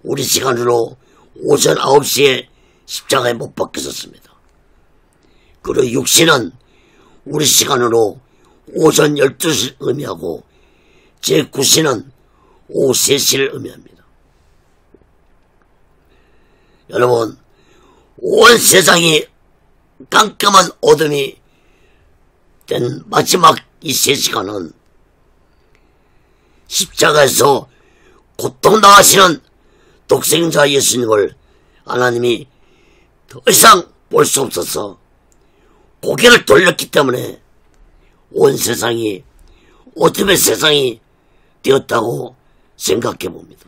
우리 시간으로 오전 9시에 십자가에 못 박혔었습니다. 그리고 6시는 우리 시간으로 오전 12시를 의미하고 제9시는 오후 3시를 의미합니다. 여러분, 온 세상이 깜깜한 어둠이 된 마지막 이 3시간은 십자가에서 고통당하시는 독생자 예수님을 하나님이 더 이상 볼 수 없어서 고개를 돌렸기 때문에 온 세상이 어둠의 세상이 되었다고 생각해 봅니다.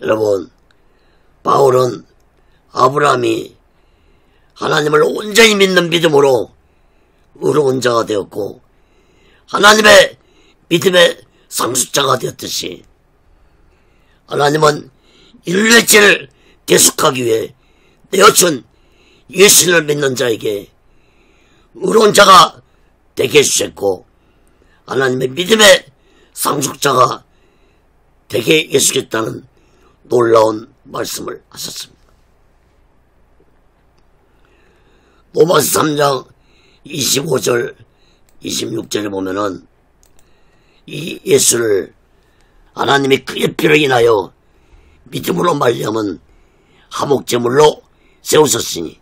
여러분, 바울은 아브라함이 하나님을 온전히 믿는 믿음으로 의로운 자가 되었고 하나님의 믿음의 상속자가 되었듯이 하나님은 인류의 죄를 대속하기 위해 내어준 예수를 믿는 자에게 의로운 자가 되게 해주셨고 하나님의 믿음의 상속자가 되게 해주겠다는 놀라운 말씀을 하셨습니다. 로마서 3장 25절 26절에 보면은 이 예수를 하나님이 그의 피로 인하여 믿음으로 말미암은 화목제물로 세우셨으니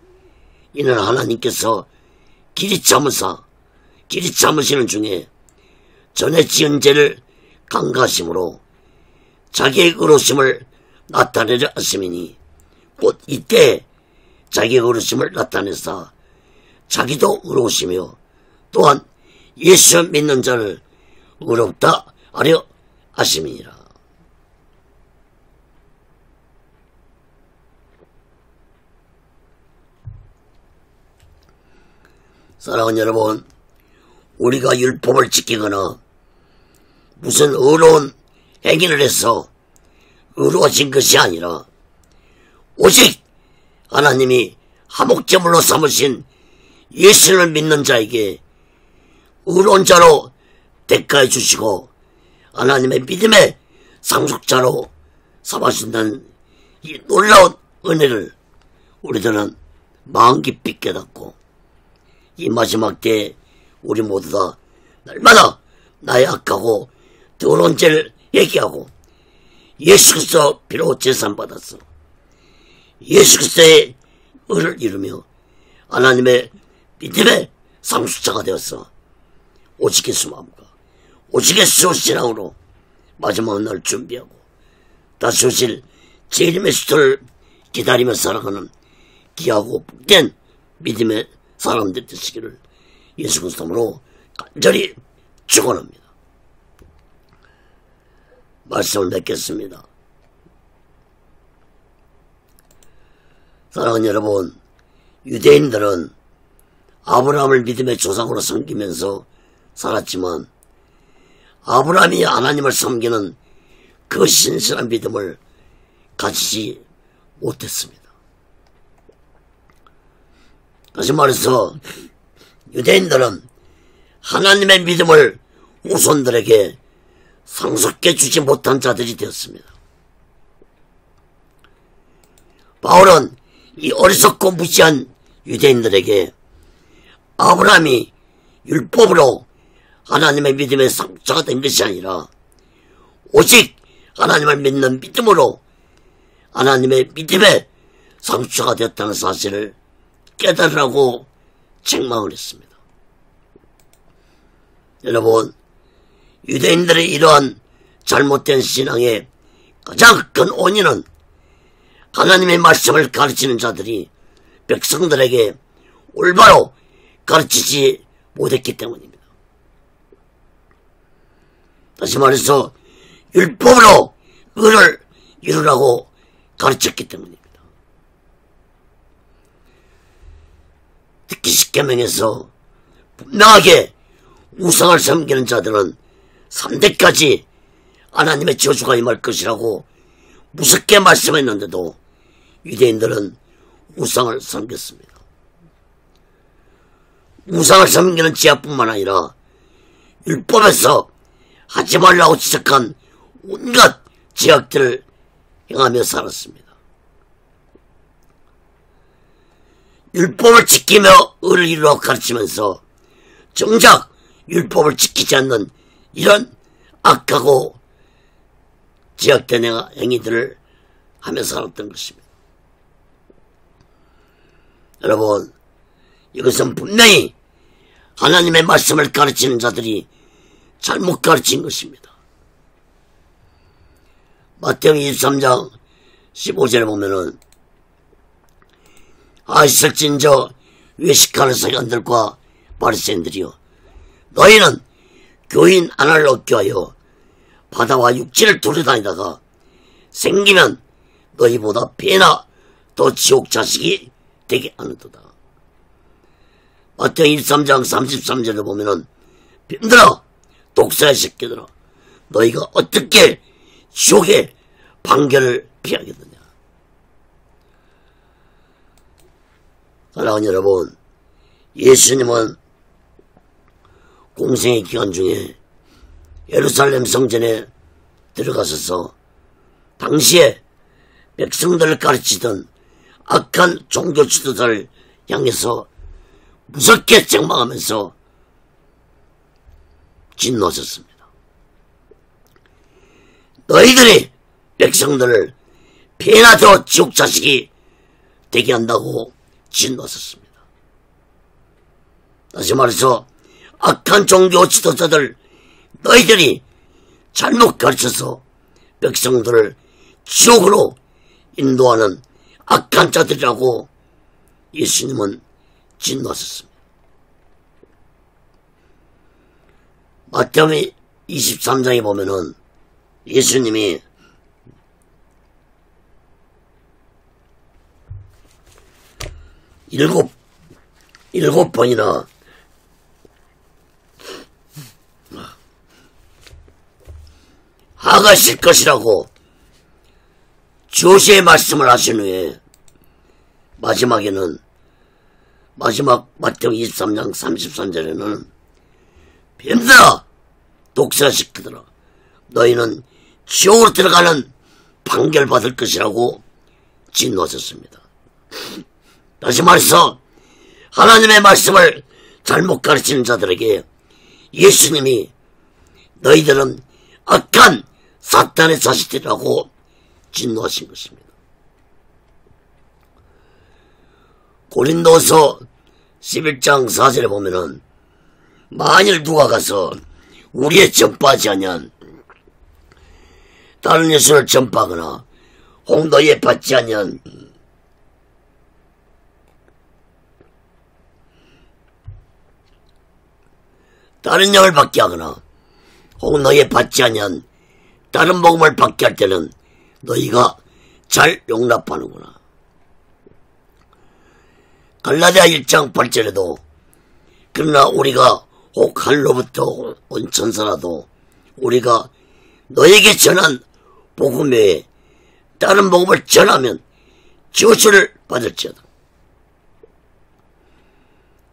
이는 하나님께서 길이 참으시는 중에 전에 지은 죄를 강가하심으로 자기의 의로우심을 나타내려 하심이니 곧 이때 자기의 의로우심을 나타내사 자기도 의로우시며 또한 예수 믿는 자를 의롭다 하려 하심이니라. 사랑하는 여러분, 우리가 율법을 지키거나 무슨 의로운 행위를 해서 의로워진 것이 아니라 오직 하나님이 화목제물로 삼으신 예수를 믿는 자에게 의로운 자로 대가해 주시고 하나님의 믿음의 상속자로 삼으신다는 이 놀라운 은혜를 우리들은 마음 깊이 깨닫고 이 마지막 때에 우리 모두 다 날마다 나의 악하고 더러운 죄를 얘기하고 예수 그리스도 피로 제산받았어 예수 그리스도의 의를 이루며 하나님의 믿음의 상속자가 되었어 오직 예수 마음과 오직 예수 신앙으로 마지막 날 준비하고 다시 오실 재림의 수토를 기다리며 살아가는 귀하고 복된 믿음의 사람들 되시기를 예수 그리스도로 간절히 축원합니다. 말씀을 맺겠습니다. 사랑하는 여러분, 유대인들은 아브라함을 믿음의 조상으로 섬기면서 살았지만 아브라함이 하나님을 섬기는 그 신실한 믿음을 가지지 못했습니다. 다시 말해서 유대인들은 하나님의 믿음을 후손들에게 상속해 주지 못한 자들이 되었습니다. 바울은 이 어리석고 무지한 유대인들에게 아브라함이 율법으로 하나님의 믿음의 상속자가 된 것이 아니라 오직 하나님을 믿는 믿음으로 하나님의 믿음의 상속자가 되었다는 사실을 깨달으라고 책망을 했습니다. 여러분, 유대인들의 이러한 잘못된 신앙의 가장 큰 원인은 하나님의 말씀을 가르치는 자들이 백성들에게 올바로 가르치지 못했기 때문입니다. 다시 말해서 율법으로 의를 이루라고 가르쳤기 때문입니다. 특히 십계명에서 분명하게 우상을 섬기는 자들은 3대까지 하나님의 저주가 임할 것이라고 무섭게 말씀했는데도 유대인들은 우상을 섬겼습니다. 우상을 섬기는 지하뿐만 아니라 율법에서 하지 말라고 지적한 온갖 지역들을 행하며 살았습니다. 율법을 지키며 의를 이루라고 가르치면서 정작 율법을 지키지 않는 이런 악하고 지역된 행위들을 하며 살았던 것입니다. 여러분, 이것은 분명히 하나님의 말씀을 가르치는 자들이 잘못 가르친 것입니다. 마태복음 23장 15절에 보면은 있을진저 외식하는 서기관들과 바리새인들이여, 너희는 교인 하나를 얻기 위하여 바다와 육지를 돌아다니다가 생기면 너희보다 배나 더 지옥 자식이 되게 하는도다. 마태복음 23장 33절에 보면은 뱀들아, 독사의 새끼들아, 너희가 어떻게 지옥의 판결을 피하겠느냐. 사랑하는 여러분, 예수님은 공생의 기간 중에 예루살렘 성전에 들어가셔서 당시에 백성들을 가르치던 악한 종교 지도자를 향해서 무섭게 책망하면서 진노하셨습니다. 너희들이 백성들을 피나도 지옥 자식이 되게 한다고 진노하셨습니다. 다시 말해서 악한 종교 지도자들 너희들이 잘못 가르쳐서 백성들을 지옥으로 인도하는 악한 자들이라고 예수님은 진노하셨습니다. 마태복음 23장에 보면은 예수님이 일곱 번이나 하가실 것이라고 조시의 말씀을 하신 후에 마지막에는 마지막 마태복음 23장 33절에는 뱀들아 독사시키더라 너희는 지옥으로 들어가는 판결받을 것이라고 진노하셨습니다. 다시 말해서 하나님의 말씀을 잘못 가르치는 자들에게 예수님이 너희들은 악한 사탄의 자식들이라고 진노하신 것입니다. 고린도서 11장 4절에 보면은 만일 누가 가서 우리의 전파하지 아니한 다른 예수를 전파하거나 홍도에 받지 아니한 다른 영을 받게 하거나 혹은 너희에 받지 아니한 다른 복음을 받게 할 때는 너희가 잘 용납하는구나. 갈라디아 1장 8절에도 그러나 우리가 혹 하늘로부터 온 천사라도 우리가 너에게 전한 복음 외에 다른 복음을 전하면 저주를 받을지어다.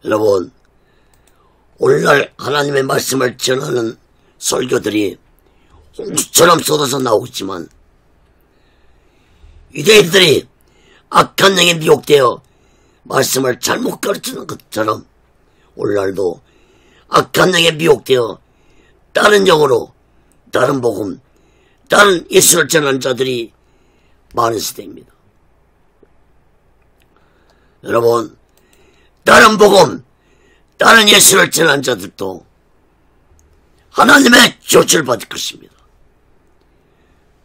여러분, 오늘날 하나님의 말씀을 전하는 설교들이 홍수처럼 쏟아져 나오고 있지만 유대인들이 악한 영에 미혹되어 말씀을 잘못 가르치는 것처럼 오늘날도 악한 영에 미혹되어 다른 영으로 다른 복음, 다른 예수를 전하는 자들이 많은 시대입니다. 여러분, 다른 복음, 다른 예수를 전하는 자들도 하나님의 조치를 받을 것입니다.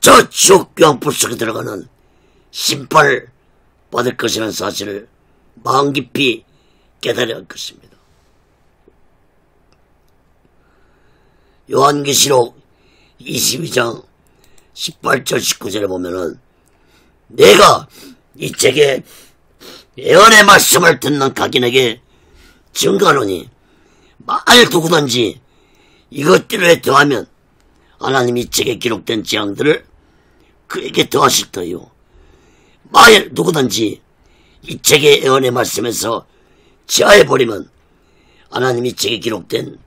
저 지옥 광불 속에 들어가는 심판을 받을 것이라는 사실을 마음 깊이 깨달아야 할 것입니다. 요한계시록 22장 18절 19절에 보면은 내가 이 책에 예언의 말씀을 듣는 각인에게 증거하노니 만일 누구든지 이것들에 더하면 하나님이 책에 기록된 재앙들을 그에게 더하실 터요. 만일 누구든지 이 책의 예언의 말씀에서 제하해버리면 하나님이 책에 기록된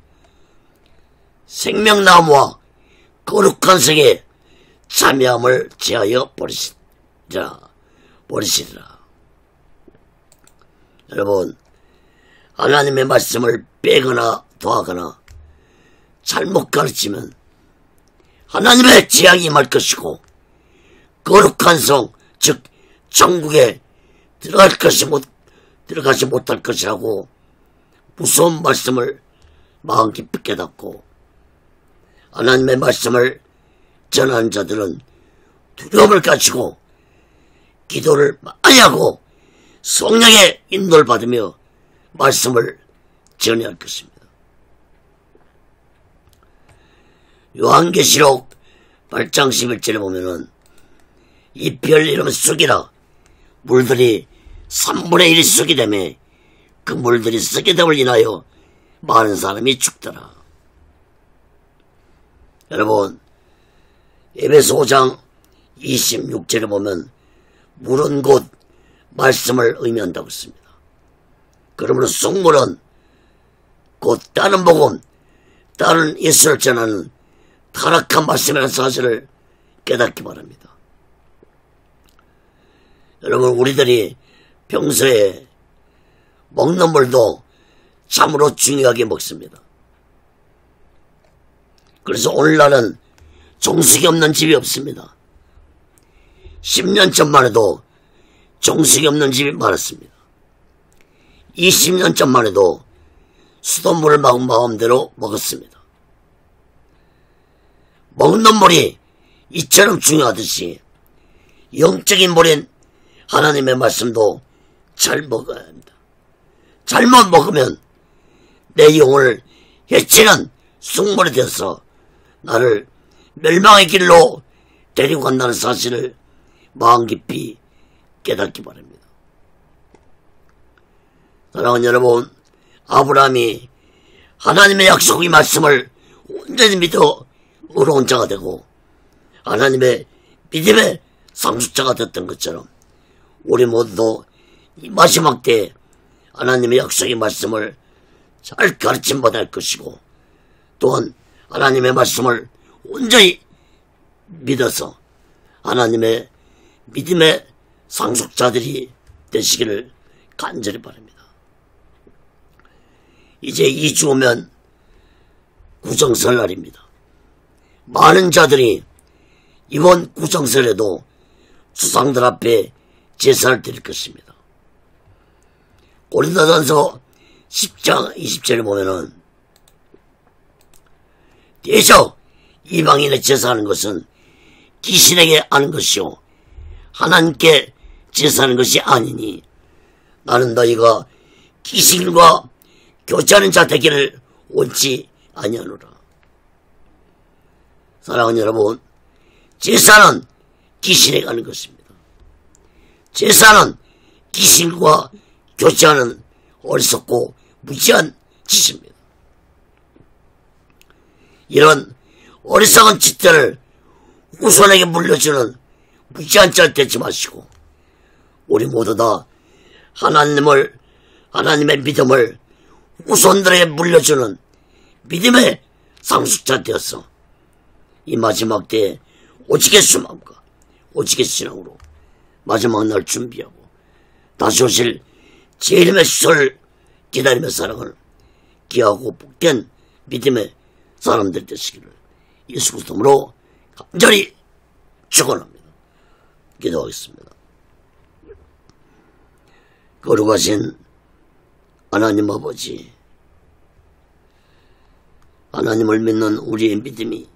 생명나무와 거룩한 성에 참여함을 제하여 버리시리라. 여러분, 하나님의 말씀을 빼거나 더하거나 잘못 가르치면 하나님의 재앙이 임할 것이고 거룩한 성, 즉 천국에 들어가지 못할 것이라고 무서운 말씀을 마음 깊이 깨닫고 하나님의 말씀을 전하는 자들은 두려움을 가지고 기도를 많이 하고 성령의 인도를 받으며 말씀을 전해야 할 것입니다. 요한계시록 8장 11절에 보면은 이 별 이름은 쑥이라 물들이 3분의 1이 쑥이 되며 그 물들이 쑥이 됨을 인하여 많은 사람이 죽더라. 여러분, 에베소 5장 26절에 보면 물은 곧 말씀을 의미한다고 했습니다. 그러므로 쑥물은 곧 다른 복음, 다른 예수를 전하는 타락한 말씀이라는 사실을 깨닫기 바랍니다. 여러분, 우리들이 평소에 먹는 물도 참으로 중요하게 먹습니다. 그래서 오늘날은 정수기 없는 집이 없습니다. 10년 전만 해도 정수기 없는 집이 많았습니다. 20년 전만 해도 수돗물을 마음대로 먹었습니다. 먹는 물이 이처럼 중요하듯이 영적인 물인 하나님의 말씀도 잘 먹어야 합니다. 잘못 먹으면 내 영혼을 해치는 숭물이 되어서 나를 멸망의 길로 데리고 간다는 사실을 마음 깊이 깨닫기 바랍니다. 사랑하는 여러분, 아브라함이 하나님의 약속의 말씀을 온전히 믿어 의로운 자가 되고 하나님의 믿음의 상속자가 됐던 것처럼 우리 모두도 이 마지막 때에 하나님의 약속의 말씀을 잘 가르침 받아야 할 것이고 또한 하나님의 말씀을 온전히 믿어서 하나님의 믿음의 상속자들이 되시기를 간절히 바랍니다. 이제 2주 후면 구정설날입니다. 많은 자들이 이번 구정설에도 주상들 앞에 제사를 드릴 것입니다. 고린도전서 10장 20절에 보면은 대저 이방인의 제사하는 것은 귀신에게 하는 것이요 하나님께 제사하는 것이 아니니 나는 너희가 귀신과 교제하는 자 되기를 원치 아니하노라. 사랑하는 여러분, 제사는 귀신에게 하는 것입니다. 제사는 귀신과 교제하는 어리석고 무지한 짓입니다. 이런 어리석은 짓들을 후손에게 물려주는 무지한 자를 되지 마시고 우리 모두 다 하나님의 믿음을 후손들에게 물려주는 믿음의 상속자 되어서 이 마지막 때에 오직의 수마음과 오직의 신앙으로 마지막 날 준비하고 다시 오실 재림의 수를 기다리며 살아가는 귀하고 복된 믿음의 사람들 되시기를 예수 그리스도로 간절히 축원합니다. 기도하겠습니다. 거룩하신 하나님 아버지, 하나님을 믿는 우리의 믿음이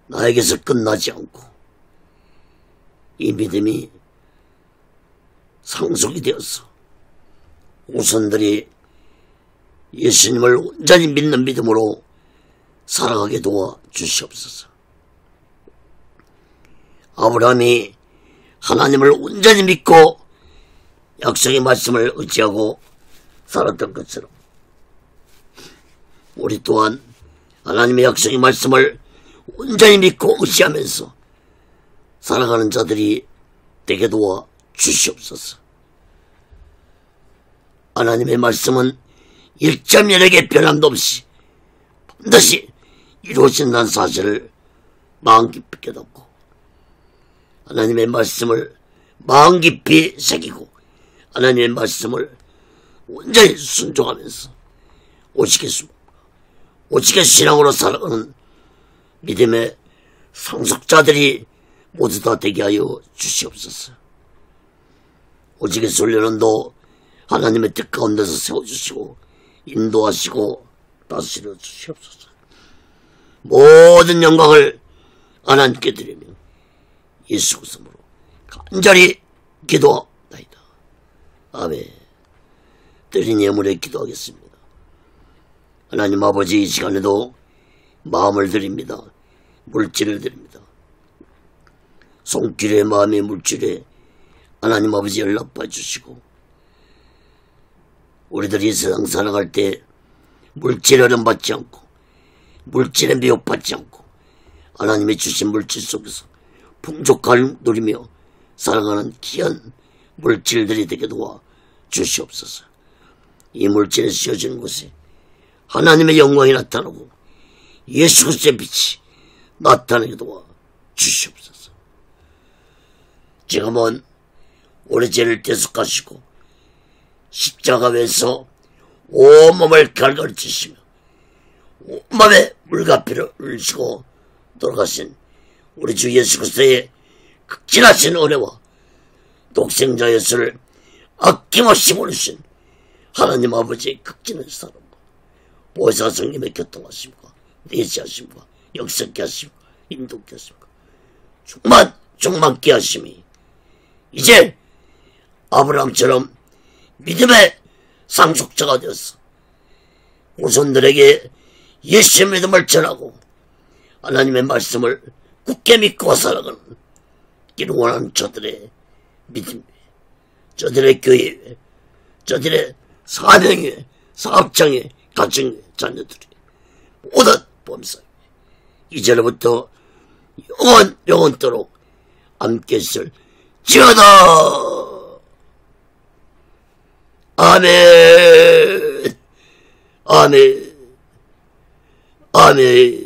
나에게서 끝나지 않고 이 믿음이 상속이 되어서 후손들이 예수님을 온전히 믿는 믿음으로 살아가게 도와 주시옵소서. 아브라함이 하나님을 온전히 믿고 약속의 말씀을 의지하고 살았던 것처럼 우리 또한 하나님의 약속의 말씀을 온전히 믿고 의지하면서 살아가는 자들이 되게 도와 주시옵소서. 하나님의 말씀은 1.1개 변함도 없이 반드시 이루어진다는 사실을 마음 깊이 깨닫고 하나님의 말씀을 마음 깊이 새기고 하나님의 말씀을 온전히 순종하면서 오직의 신앙으로 살아가는 믿음의 상속자들이 모두 다 되게 하여 주시옵소서. 오직의 훈련도 하나님의 뜻 가운데서 세워주시고 인도하시고 다스려 주시옵소서. 모든 영광을 하나님께 드리며 예수 그리스도로 간절히 기도하나이다. 아멘. 드린 예물에 기도하겠습니다. 하나님 아버지, 이 시간에도 마음을 드립니다. 물질을 드립니다. 손길의 마음의 물질에 하나님 아버지 연락받아 주시고 우리들이 세상 살아갈 때 물질에 어려움받지 않고 물질에 미혹받지 않고 하나님의 주신 물질 속에서 풍족함을 누리며 살아가는 귀한 물질들이 되게 도와 주시옵소서. 이 물질에 씌워지는 곳에 하나님의 영광이 나타나고 예수 그리스도의 빛이 나타나게 도와 주시옵소서. 지금은 우리 죄를 대속하시고 십자가에서 온몸을 갈가르치시며 온몸에 물가피를 흘리시고 돌아가신 우리 주 예수 그리스도의 극진하신 은혜와 독생자 예수를 아낌없이 보내신 하나님 아버지의 극진한 사랑과 보혜사 성님의 교통하심과 내시하심과 역사케 하심과 인도케 하심과 충만케 하심이 이제 아브라함처럼 믿음의 상속자가 되어서 후손들에게 예수의 믿음을 전하고 하나님의 말씀을 굳게 믿고 살아가는 길을 원하는 저들의 믿음, 저들의 교회, 저들의 사명의 사업장의 가정의 자녀들이 모든 범사에 이제로부터 영원토록 함께 있을 지어다. 아멘. 아멘. 아멘.